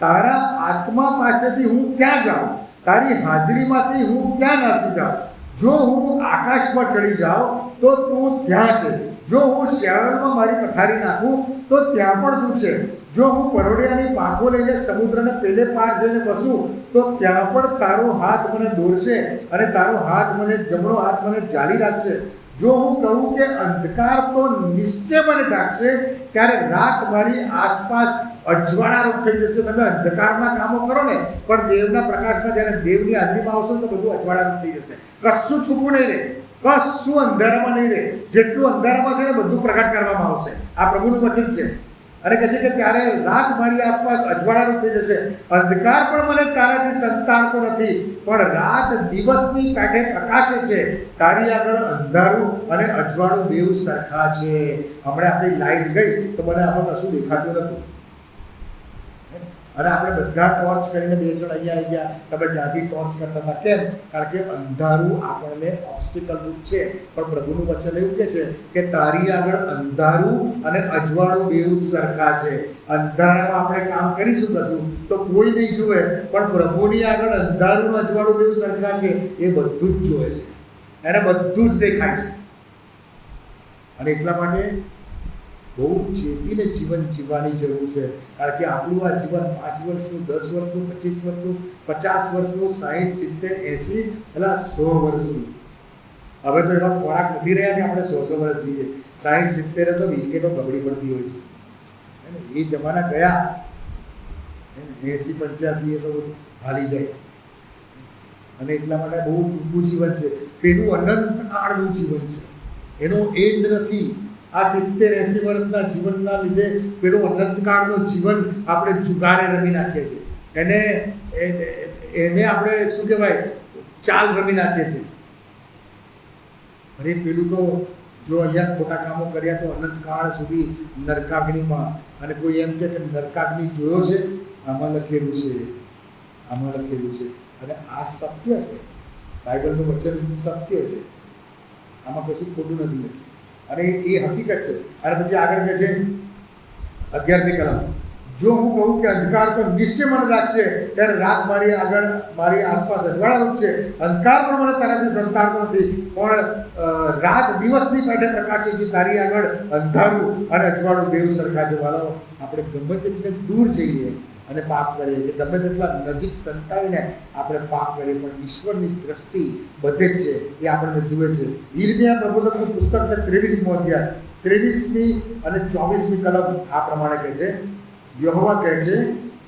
તારા આત્મા પાસેથી હું ક્યાં જાઉં? તારી હાજરીમાંથી હું ક્યાં નાસી જાઉં? જો હું આકાશમાં ચડી જાઉં તો તું ત્યાં છે, જો હું શિયાળામાં મારી પથારી નાખું તો ત્યાં પણ તું છે, જો હું પરોડિયાની પાંખો લઈને સમુદ્રને પેલે પાર જઈને બસું તો ત્યાં પણ તારો હાથ મને દોરશે અને તારો હાથ મને, જમણો હાથ મને ઝાલી રાખશે. જો હું કહું કે અંધકાર તો નિશ્ચય મને ઢાંકશે, ત્યારે રાત મારી આસપાસ અજવાળારૂપ થઈ જશે. તમે અંધકારના કામો કરો ને, પણ દેવના પ્રકાશમાં જ્યારે દેવની હાજરીમાં આવશો તો બધું અજવાળારૂપ થઈ જશે. કશું છૂપું નહીં રહે, કશું અંધારામાં નહીં રહે. જેટલું અંધારામાં છે ને બધું પ્રગટ કરવામાં આવશે. આ પ્રભુનું વચન છે. અને કહે છે કે ત્યારે રાત મારી આસપાસ અજવાળારૂપ થઈ જશે, અંધકાર પણ મને તારાથી સંતાડતો નથી, પણ રાત દિવસની કાંઠે પ્રકાશે છે. તારી આગળ અંધારું અને અજવાળું બેઉ સરખા છે. હમણાં આપણી લાઈટ ગઈ તો મને આમાં કશું દેખાતું નહોતું, અને આપણે બધા ટોર્ચ કરીને 2 જણ અહીંયા આવી ગયા, તમે ત્યાંથી ટોર્ચ કરતા હતા. કેમ? કારણ કે અંધારું આપણને ઓબ્સ્ટિકલ રૂપ છે. પણ પ્રભુનું વચન એવું કહે છે કે તારી આગળ અંધારું અને અજવાળું બેઉ સરખા છે. અંધારામાં આપણે કામ કરીશું કશું તો કોઈ નહીં જુએ, પણ પ્રભુની આગળ અંધારું અને અજવાળું બેઉ સરખા છે. એ બધું જ જોવે છે, એને બધું જ દેખાય છે. અને એટલા માટે બહુ ચેતીને જીવન જીવવાની જરૂર છે. કારણ કે આપણું આ જીવન 5 વર્ષનું, 10 વર્ષનું, 25 વર્ષનું, 50 વર્ષનું, 60, 70, 80 એટલે 100 વર્ષનું. હવે તો એવા ખોરાક નથી રહ્યા કે આપણે 100 વર્ષ જીવીએ. 60, 70 તો વિકેટો બગડી પડતી હોય છે. એ જમાના ગયા. 80, 85 એ તો હાલી જાય. અને એટલા માટે બહુ ટૂંકું જીવન છે. પેલું અનંતકાળનું જીવન છે, એનો એન્ડ નથી. આ 70-80 વર્ષના જીવનના લીધે પેલું અનંતકાળનું જીવન આપણે જુગારે રમી નાખીએ છીએ. એને આપણે શું કહેવાય, ચાલ રમી નાખીએ છીએ. અરે પેલું તો જો અહીંયા ખોટા કામો કર્યા તો અનંતકાળ સુધી નરકાગ્નિમાં. અને કોઈ એમ કે નરકાગ્નિ જોયો છે? આમાં લખેલું છે, આમાં લખેલું છે. અને આ સત્ય છે, બાઇબલનું વચન સત્ય છે. આમાં કશું ખોટું નથી. અને એ હકીકત છે. અને પછી આગળ કહે છે 11મી કલમ, જો હું કહું કે અંધકાર તો નિશ્ચય મને લાગશે, ત્યારે રાત મારી આસપાસ અજવાળારૂપ છે, અંધકાર પણ મને તારાથી સંતાડતો નથી, પણ રાત દિવસની પેઠે પ્રકાશે છે, તારી આગળ અંધારું અને અજવાળું બેઉ સરખા છે. વાળો, આપણે ગમે તેટલે દૂર જઈએ અને પાપ કરીએ, કે ગમે તેટલા નજીક સંતાઈને આપણે પાપ કરીએ, પણ ઈશ્વરની દ્રષ્ટિ બધે જ છે, એ આપણને જુએ છે. યિર્મયાહ પ્રબોધકનું પુસ્તકને 23મો અધ્યાય 23મી અને 24મી કલમ આ પ્રમાણે કહે છે. યહોવા કહે છે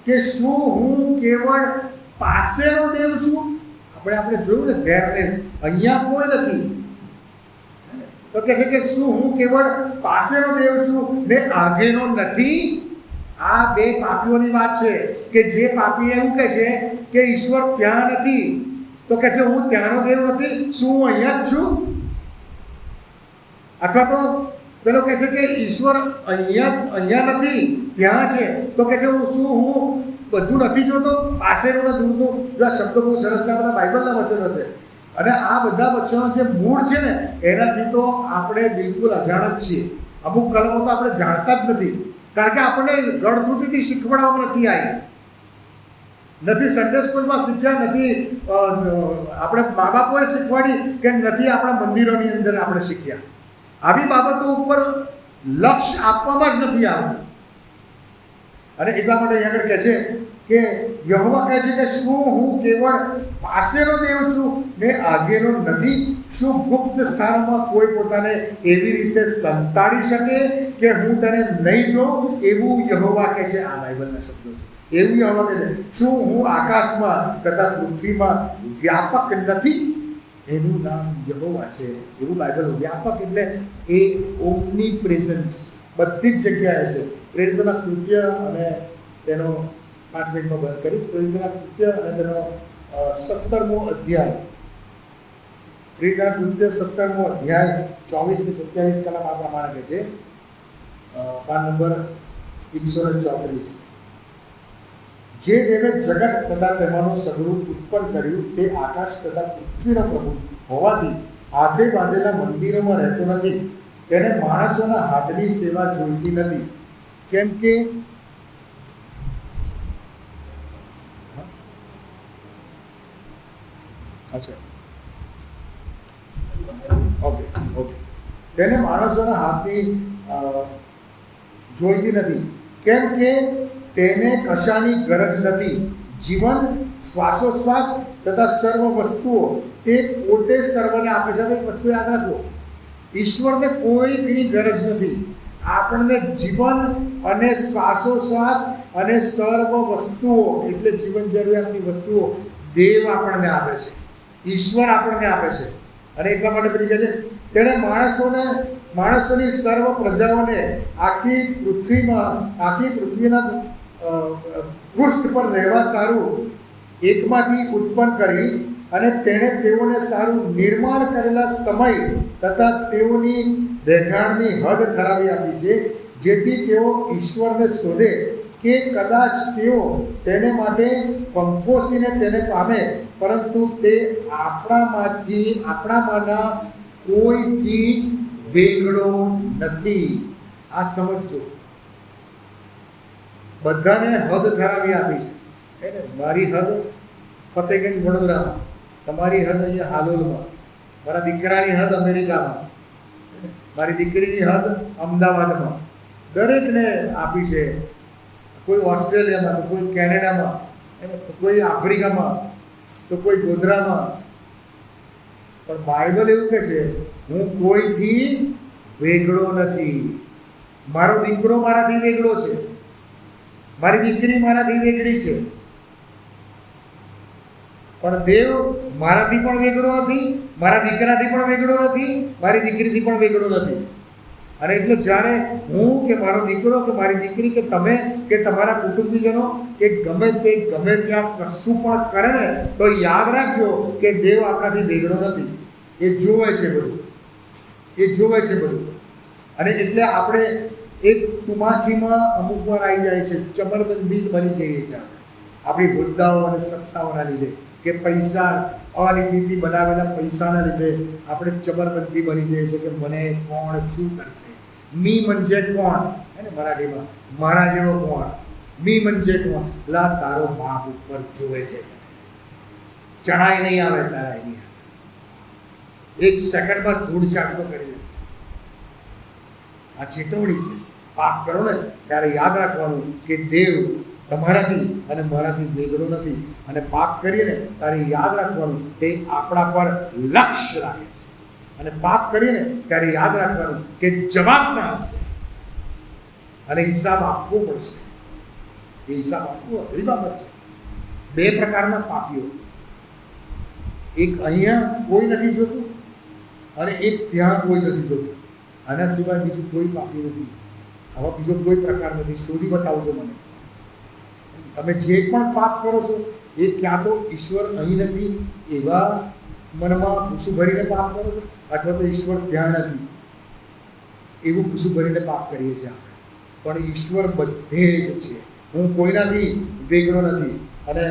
કે શું હું કેવળ પાસેનો દેવ છું? આપણે જોયું ને ધેરનેસ, અહીંયા કોઈ નથી. તો કહે છે કે શું હું કેવળ પાસેનો દેવ છું ને આગેનો નથી? આ બે પાપીઓની વાત છે, કે જે પાપી એવું કહે છે કે ઈશ્વર ત્યાં નથી, તો કહે છે હું ત્યાંનો દેવ નથી, શું હું અહીંયા જ છું? અથવા તો પેલો કહે છે કે ઈશ્વર અહીંયા નથી, ત્યાં છે, તો કહે છે શું હું બધું નથી જોતો, પાસેનું ને દૂરનું? જો આ શબ્દો બહુ સરસ છે, આપણા બાઇબલના વચનો છે. અને આ બધા વચનો જે મૂળ છે ને, એનાથી તો આપણે બિલકુલ અજાણ જ છીએ. અમુક કલમો તો આપણે જાણતા જ નથી, કારણ કે આપણને ગળથૂતીથી શીખવાડવામાં નથી આવી, નથી સન્ડે સ્કૂલમાં શીખ્યા, નથી આપણે મા બાપોએ શીખવાડી, કે નથી આપણા મંદિરોની અંદર આપણે શીખ્યા. આવી બાબતો ઉપર લક્ષ્ય આપવામાં જ નથી આવતું. અને એટલા માટે અહીં આગળ કહે છે કે યહોવા કહે છે કે શું હું કેવળ પાસેનો દેવ છું ને આગેનો નથી? શું ગુપ્ત સ્થાનમાં કોઈ પોતાને એવી રીતે સંતાડી શકે કે હું તેને નહીં જોઉં? એવું યહોવા કહે છે. આ બાઇબલના શબ્દો છે. એવું યહોવા કહે છે. શું હું આકાશમાં તથા પૃથ્વીમાં વ્યાપક નથી? એનું નામ યહોવા છે. એવું બાઇબલ. વ્યાપક એટલે એ ઓમની પ્રેઝન્સ, બધી જ જગ્યાએ છે. પ્રેરિતોના કૃત્ય અને તેનો 5 મિનિટમાં બંધ કરીશ. પ્રેરિતોના કૃત્ય અને તેનો 17મો અધ્યાય, પ્રેરિતોના કૃત્ય 17મો અધ્યાય 24 થી 27 કલમ આ પ્રમાણે કહે છે. PAN number 134. જે દેવે જગત તથા તેમાંનું સગળું ઉત્પન્ન કર્યું, તે આકાશ તથા પૃથ્વીનો પ્રભુ હોવાથી હાથે બાંધેલા મંદિરોમાં રહેતો નથી, તેને માણસોના હાથની સેવા જોઈતી નથી. કેમ કે તેને માણસોના હાથની જોઈતી નથી, કેમ કે તેને કશાની ગરજ નથી. જીવન, શ્વાસોશ્વાસ તથા સર્વ વસ્તુઓ તે પોતે સર્વને આપે છે. એક વસ્તુ યાદ રાખો, ઈશ્વરને કોઈની ગરજ નથી. આપણને જીવન અને શ્વાસોશ્વાસ અને સર્વ વસ્તુઓ, એટલે જીવન જરૂરિયાતની વસ્તુઓ દેવ આપણને આપે છે, ઈશ્વર આપણને આપે છે. અને એટલા માટે પછી કહે છે તેણે માણસોની સર્વ પ્રજાઓને આખી પૃથ્વીના પૃષ્ઠ પર રહેવા સારું એકમાંથી ઉત્પન્ન કરી, અને તેણે તેઓને સારું નિર્માણ કરેલા સમય તથા તેઓની રહેઠાણની હદ ઠરાવી આપી છે, જેથી તેઓ ઈશ્વરને શોધે, કે કદાચ તેઓ તેને માટે કંફોસીને તેને પામે, પરંતુ તે આપણામાંના કોઈથી વેગળો નથી. આ સમજો. બધાને હદ ઠરાવી આપી છે. મારી હદ ફતેગંજ વડોદરામાં, તમારી હદ અહીંયા હાલોલમાં, મારા દીકરાની હદ અમેરિકામાં, મારી દીકરીની હદ અમદાવાદમાં. દરેકને આપી છે. કોઈ ઓસ્ટ્રેલિયામાં, તો કોઈ કેનેડામાં, કોઈ આફ્રિકામાં, તો કોઈ ગોધરામાં. પણ બાઇબલ એવું કહે છે હું કોઈથી વેગળો નથી. મારો દીકરો મારાથી વેગળો છે, મારી દીકરી મારાથી વેગળી છે, પણ દેવ મારાથી પણ વેગળો નથી, મારા દીકરાથી પણ વેગળો નથી, મારી દીકરીથી પણ વેગળો નથી. અને એટલે જ્યારે હું કે મારો દીકરો કે મારી દીકરી કે તમે કે તમારા કુટુંબીજનો કે ગમે ત્યાં કશું પણ કરે ને, તો યાદ રાખજો કે દેવ આપણાથી વેગળો નથી. એ જોવે છે બધું. અને એટલે આપણે એક તુમાખીમાં અમુક વાર આવી જાય છે, ચમરબંધી બની જઈએ છીએ આપણી હોદ્દાઓ અને સત્તાઓના લીધે, કે પૈસા અનીતિથી બનાવેલા પૈસાના લીધે આપણે ચબરબંધી બની જઈએ છીએ કે મને કોણ શું કરશે. મી મંજે કોણ, હે ને મરાઠીમાં, મારા જેવો કોણ. મી મંજે કોણ, લા તારો બાપ ઉપર જોવે છે, ચણાઈ નહીં આવે તારા એની. એક સેકન્ડમાં ધૂળ ચાટકો કરી દેશે. આ ચેતવણી છે. પાપ કરો ને ત્યારે યાદ રાખવાનું કે દેવ તમારાથી અને મારાથી વેગળો નથી, અને પાપ કરીએ ને ત્યારે યાદ રાખવાનું તે આપણા પર લક્ષ્ય રાખે છે, અને પાપ કરીએ ને ત્યારે યાદ રાખવાનું કે જવાબદાર હશે અને હિસાબ આપવો પડશે. એ હિસાબ આપવો અઘરી બાબત છે. બે પ્રકારના પાપીઓ, એક અહીંયા કોઈ નથી જોતું અને એક ત્યાં કોઈ નથી જોતું. આના સિવાય બીજું કોઈ પાપી નથી. આવા બીજો કોઈ પ્રકાર નથી. શોધી બતાવજો મને. તમે જે પણ પાપ કરો છો એ ક્યાં તો ઈશ્વર અહીં નથી એવા મનમાં ભૂસું ભરીને પાપ કરો છો, અથવા તો ઈશ્વર ત્યાં નથી એવું ભૂસું ભરીને પાપ કરીએ છીએ આપણે. પણ ઈશ્વર બધે જ છે. હું કોઈનાથી વેગળો નથી. અને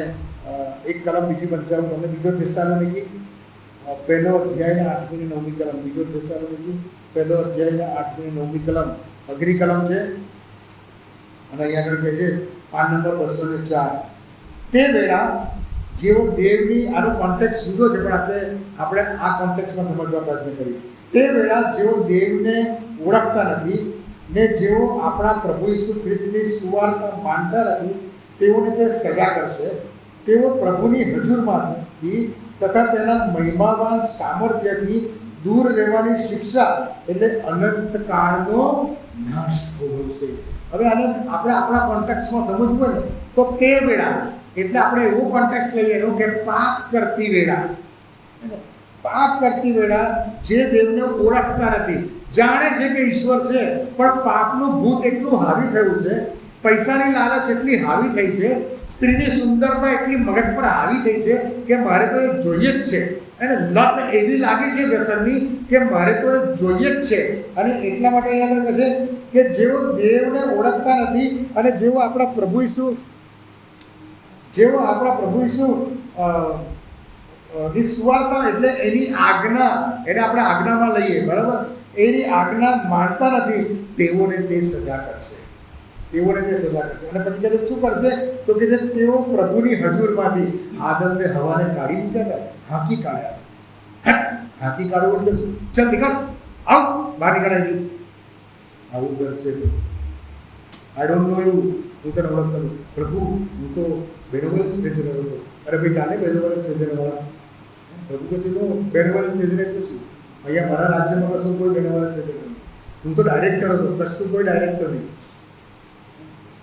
એક કલમ બીજી પંચાવન, તમને બીજો થેસ્સાલોનિકી પહેલો અધ્યાયના 8મી અને 9મી કલમ. બીજો થેસ્સાલોનિકી પહેલો અધ્યાયના 8મી અને 9મી કલમ અઘરી કલમ છે. અને અહીંયા આગળ કહે છે પાન નંબર 204, તે વેળા જેઓ દેવની, આનો કોન્ટેક્સ જુદો છે પણ આપણે આ કોન્ટેક્સમાં સમજવા પ્રયત્ન કરીએ. તે વેળા જેઓ દેવને ઓળખતા નથી ને જેઓ આપણા પ્રભુ ઈસુ ખ્રિસ્તની સુવાર્તા માનતા નથી તેઓને તે સજા કરશે. તેઓ પ્રભુની હજુરમાંથી તથા તેના મહિમાવાન સામર્થ્યથી દૂર રહેવાની શિક્ષા એટલે અનંતકાળનો નાશ ભોગવશે. હવે આને આપણે આપણા કોન્ટેક્સમાં સમજવું હોય ને તો તે વેળા એટલે આપણે એવો કોન્ટેક્સ લઈએ એનો કે પાપ કરતી વેળા. પાપ કરતી વેળા જે દેવને ઓળખતા નથી, જાણે છે કે ઈશ્વર છે પણ પાપનું ભૂત એટલું હાવી થયું છે, પૈસાની લાલચ એટલી હાવી થઈ છે, સ્ત્રીની સુંદરતા એટલી મગજ પર હાવી થઈ છે કે મારે તો એ જોઈએ જ છે, અને લત એવી લાગી છે વ્યસનની કે મારે તો એ જોઈએ જ છે. અને એટલા માટે અહીંયા કહે છે કે જેઓ દેવને ઓળખતા નથી અને જેઓ આપણા પ્રભુ ઈસુ ની સુવાર્તા એટલે એની આજ્ઞા, એને આપણે આજ્ઞામાં લઈએ, બરાબર, એની આજ્ઞા માનતા નથી તેઓને તે સજા કરશે. તેઓને તે સજા કરશે. અને પછી કહે શું કરશે તો કે તેઓ પ્રભુની હજુરમાંથી આદમને હવાને કાઢી મૂક્યા, હાંકી કાઢ્યા. હાંકી કાઢવું એટલે શું? ચાલ નીકળ, આવ, બહાર નીકળાય. આવું કરશે તો આઈ ડોન્ટ નો યુ, હું તને ઓળખતો નથી. પ્રભુ હું તો બેનોવલ સ્ટેશન હતો. અરે ભાઈ ચાલે બેનોવલ સ્ટેશન વાળા. પ્રભુ કહે છે બેનોવલ સ્ટેશન એટલે શું? અહીંયા મારા રાજ્યમાં કશું કોઈ બેનોવલ સ્ટેશન નથી. હું તો ડાયરેક્ટર હતો, કશું કોઈ ડાયરેક્ટર નહીં.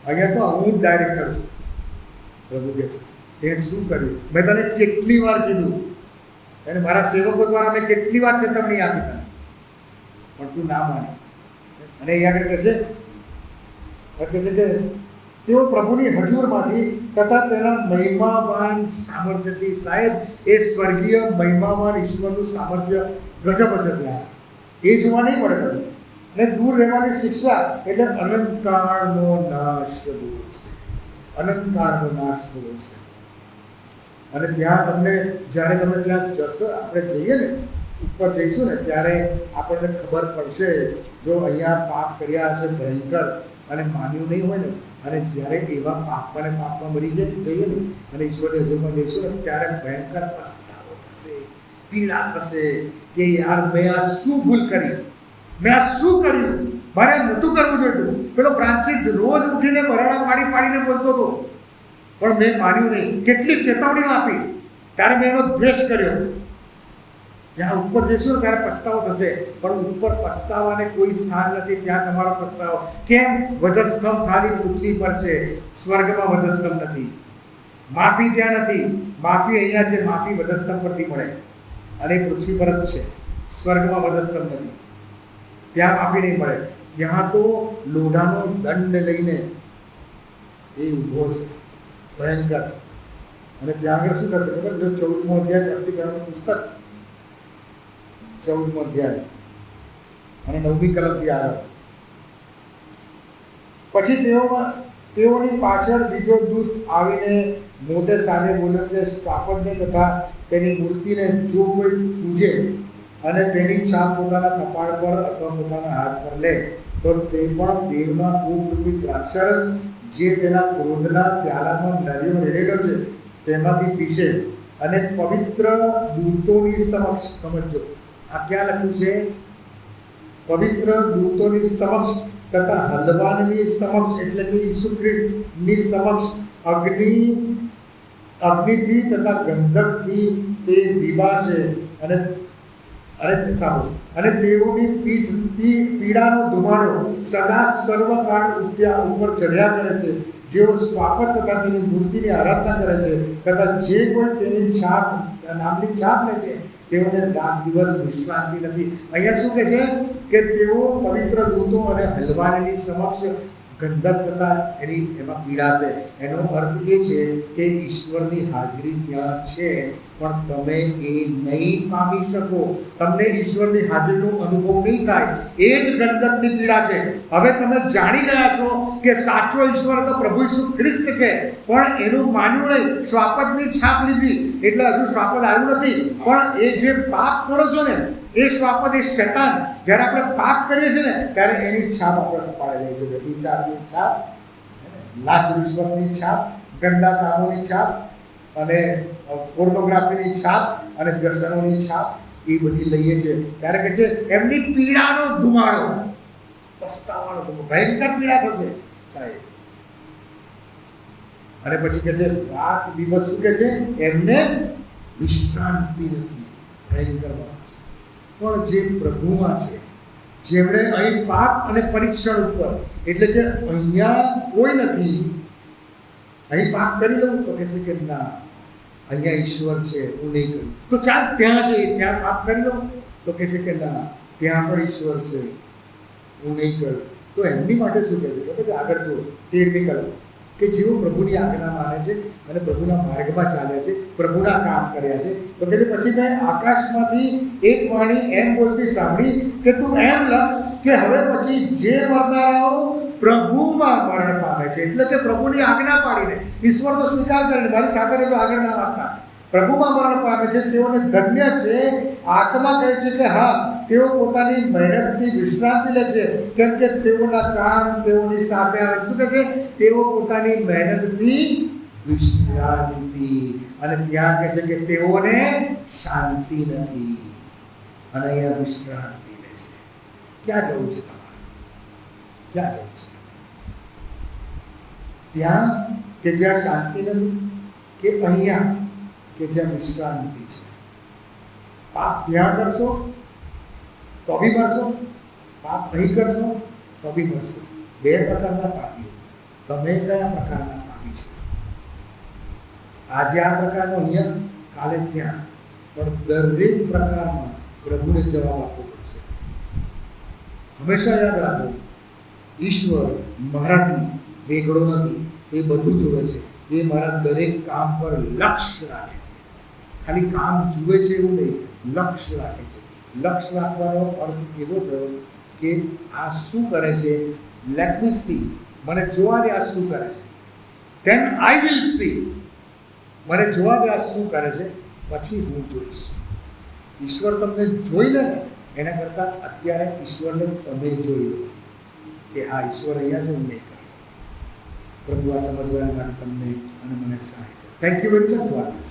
અહીંયા તો હું જ ડાયરેક્ટર છું. પ્રભુ કહે છે એ શું કર્યું? મેં તને કેટલી વાર કીધું, અને મારા સેવકો દ્વારા મેં કેટલી વાર ચેતવણી આપી તને, પણ તું ના માની. અને અહીંયા આગળ કહે છે કે તેઓ પ્રભુની હજુરમાંથી તથા તેના મહિમાવાન સામર્થ્યથી, સાહેબ એ સ્વર્ગીય મહિમાવાન ઈશ્વરનું સામર્થ્ય ગજબ હશે ત્યાં, એ જોવા નહીં મળે કદી. અને દૂર રહેવાની શિક્ષા એટલે અનંતકાળનો નાશ ભોગવશે. અનંતકાળનો નાશ ભોગવશે. અને ત્યાં તમને જ્યારે તમે ત્યાં જશો, આપણે જઈએ ને ઉપર જઈશું ને ત્યારે આપણને ખબર પડશે. જો અહીંયા પાપ કર્યા હશે ભયંકર અને માન્યું નહીં હોય ને, અને જ્યારે એવા પાપમાં મરી જઈએ ને અને ઈશ્વરની હજુરમાં જઈશું ને ત્યારે ભયંકર પસ્તાવો થશે, પીડા થશે કે યાર મેં આ શું ભૂલ કરી, મેં આ શું કર્યું, મારે નહોતું કરવું જોઈતું. પેલો ફ્રાન્સિસ રોજ ઉઠીને બરાડા પાડીને બોલતો હતો પણ મેં માન્યું નહીં. કેટલી ચેતવણીઓ આપી ત્યારે મેં એનો દ્વેષ કર્યો. જ્યાં ઉપર જઈશું ત્યારે પસ્તાવો થશે, પણ ઉપર પસ્તાવાને કોઈ સ્થાન નથી. ત્યાં તમારો પસ્તાવો કેમ? વધસ્તંભ ખાલી પૃથ્વી પર છે, સ્વર્ગમાં વધસ્તંભ નથી. માફી ત્યાં નથી, માફી અહીંયા છે. માફી વધસ્તંભ પરથી મળે અને પૃથ્વી પર જ છે. સ્વર્ગમાં વધસ્તંભ નથી, ત્યાં માફી નહીં મળે. ત્યાં તો લોઢાનો દંડ લઈને એ ઊભો છે, ભયંકર. અને ત્યાં આગળ શું થશે ખબર? જો 14મો અધ્યાય પ્રતિક્રમણનું પુસ્તક 14મો અધ્યાય અને 9મી કલમથી આગળ. પછી તેઓની પાછળ બીજો દૂત આવીને મોટે સામે બોલ્યો કે સ્થાપનને તથા તેની મૂર્તિને જો કોઈ પૂજે અને તેની છાપ પોતાના કપાળ પર અથવા પોતાના હાથ પર લે તો તે પણ દેવના કુળરૂપી દ્રાક્ષરસ જે તેના ક્રોધના પ્યાલામાં નદીઓ રેડેલો છે તેમાંથી પીશે અને પવિત્ર દૂતોની સમક્ષ, સમજો આ ક્યાં લખ્યું છે? પવિત્ર દૂતોની સમક્ષ તથા હલવાનની સમક્ષ એટલે કે ઈસુ ખ્રિસ્તની સમક્ષ અગ્નિથી તથા ગંધકથી તે દીવાશે અને અને તેઓની પીડાનો ધુમાડો સદા સર્વકાળ ઉપર ચઢ્યા કરે છે. જેઓ સ્વાપર તથા તેની મૂર્તિની આરાધના કરે છે તથા જે કોઈ તેની છાપ નામની છાપ લે છે તેઓને રાત દિવસ વિશ્રાંતિ નથી. અહીંયા શું કહે છે કે તેઓ પવિત્ર દૂતો અને હલવાનની સમક્ષ ગંધક તથા એમાં પીડાશે. એનો અર્થ એ છે કે ઈશ્વરની હાજરી ત્યાં છે પણ તમે એ નહીં પામી શકો. તમને ઈશ્વરની હાજરીનો અનુભવ નહીં થાય. એ જ ગંધકની પીડા છે. હવે તમે જાણી ગયા છો કે સાચો ઈશ્વર તો પ્રભુ ઈસુ ખ્રિસ્ત છે, પણ એનું માન્યું નહીં. શ્વાપદની છાપ લીધી એટલે હજુ શ્વાપદ આવ્યું નથી, પણ એ જે પાપ કરો છો ને એ શ્વાપદ, એ શૈતાન, જ્યારે આપણે પાપ કરીએ છીએ ને ત્યારે એની છાપ આપણે કપાળે લે છે. વિચારની છાપ, લાચ રિશ્વતની છાપ, ગંદા કામોની છાપ અને પોર્નોગ્રાફીની છાપ અને વ્યસનોની છાપ એ બધી લઈએ છીએ. ત્યારે કહે છે એમની પીડાનો ધુમાડો, પસ્તાવાનો ધુમાડો, ભયંકર પીડા થશે સાહેબ. અને પછી કહે છે રાત દિવસ શું કહે છે? એમને વિશ્રાંતિ નથી. ભયંકર પણ જે પ્રભુમાં છે, જેમણે અહીં પાપ અને પરીક્ષણ ઉપર, એટલે કે અહીંયા કોઈ નથી, અહીં પાપ કરી લઉં તો કહે છે કે ના અહીંયા ઈશ્વર છે, હું નહીં કરું તો ચાલ ત્યાં જઈએ, ત્યાં પાપ કરી લઉં તો કહે છે કે ના ત્યાં પણ ઈશ્વર છે, હું નહીં કરું. તો એમની માટે શું કહે છે કે આગળ જો 13મી કલમ કે જેઓ પ્રભુની આજ્ઞા માને છે અને પ્રભુના માર્ગમાં ચાલે છે, પ્રભુના કામ કર્યા છે. તો કે પછી મેં આકાશમાંથી એક વાણી એમ બોલતી સાંભળી કે તું એમ લખ કે હવે પછી જે મરનારાઓ પ્રભુમાં મરણ પામે છે, એટલે કે પ્રભુની આજ્ઞા પાડીને ઈશ્વરનો સ્વીકાર કરીને, મારી સાથે રહેજો આગળ ના વાંચતા, પ્રભુમાં મરણ પામે છે તેઓને ધન્ય છે. આત્મા કહે છે કે હા તેઓ પોતાની મહેનતથી વિશ્રાંતિ લે છે, કેમ કે તેઓના કામ તેઓની સાથે આવે. શું કહે છે? તેઓ પોતાની મહેનતથી વિશ્રાંતિ, અને ત્યાં કહે છે કે તેઓને શાંતિ નથી અને અહીંયા વિશ્રાંતિ લે છે. ક્યાં જવું છે તમારે? ક્યાં જવું છે? ત્યાં કે જ્યાં શાંતિ નથી કે અહીંયા કે જ્યાં વિશ્રાંતિ છે? પાપ ત્યાં કરશો તો બી મરશો, પાપ નહીં કરશો તો બી મરશો. બે પ્રકારના પાપીઓ. તમે કયા પ્રકારના પાપી છો? આજે આ પ્રકારનો અહીંયા, કાલે ત્યાં, પણ દરેક પ્રકારમાં પ્રભુને જવાબ આપવો પડશે. હંમેશા યાદ રાખો, ઈશ્વર મારાથી વેગળો નથી, એ બધું જોવે છે. એ મારા દરેક કામ પર લક્ષ્ય રાખે છે. ખાલી કામ જુએ છે એવું નહીં, લક્ષ્ય રાખે છે. લક્ષ્ય રાખવાનો અર્થ એવો થયો કે આ શું કરે છે, લેટ મી સી, મને જોવા દે આ શું કરે છે, ધેન આઈ વિલ સી, મને જોવા દે આ શું કરે છે, પછી હું જોઈશ. ઈશ્વર તમને જોઈ લે ને એના કરતાં અત્યારે ઈશ્વરને તમે જોઈ લો કે આ ઈશ્વર અહીંયા છે, હું નહીં કરું. પ્રભુ આ સમજવાના માટે તમને અને મને સહાય. Thank you very much.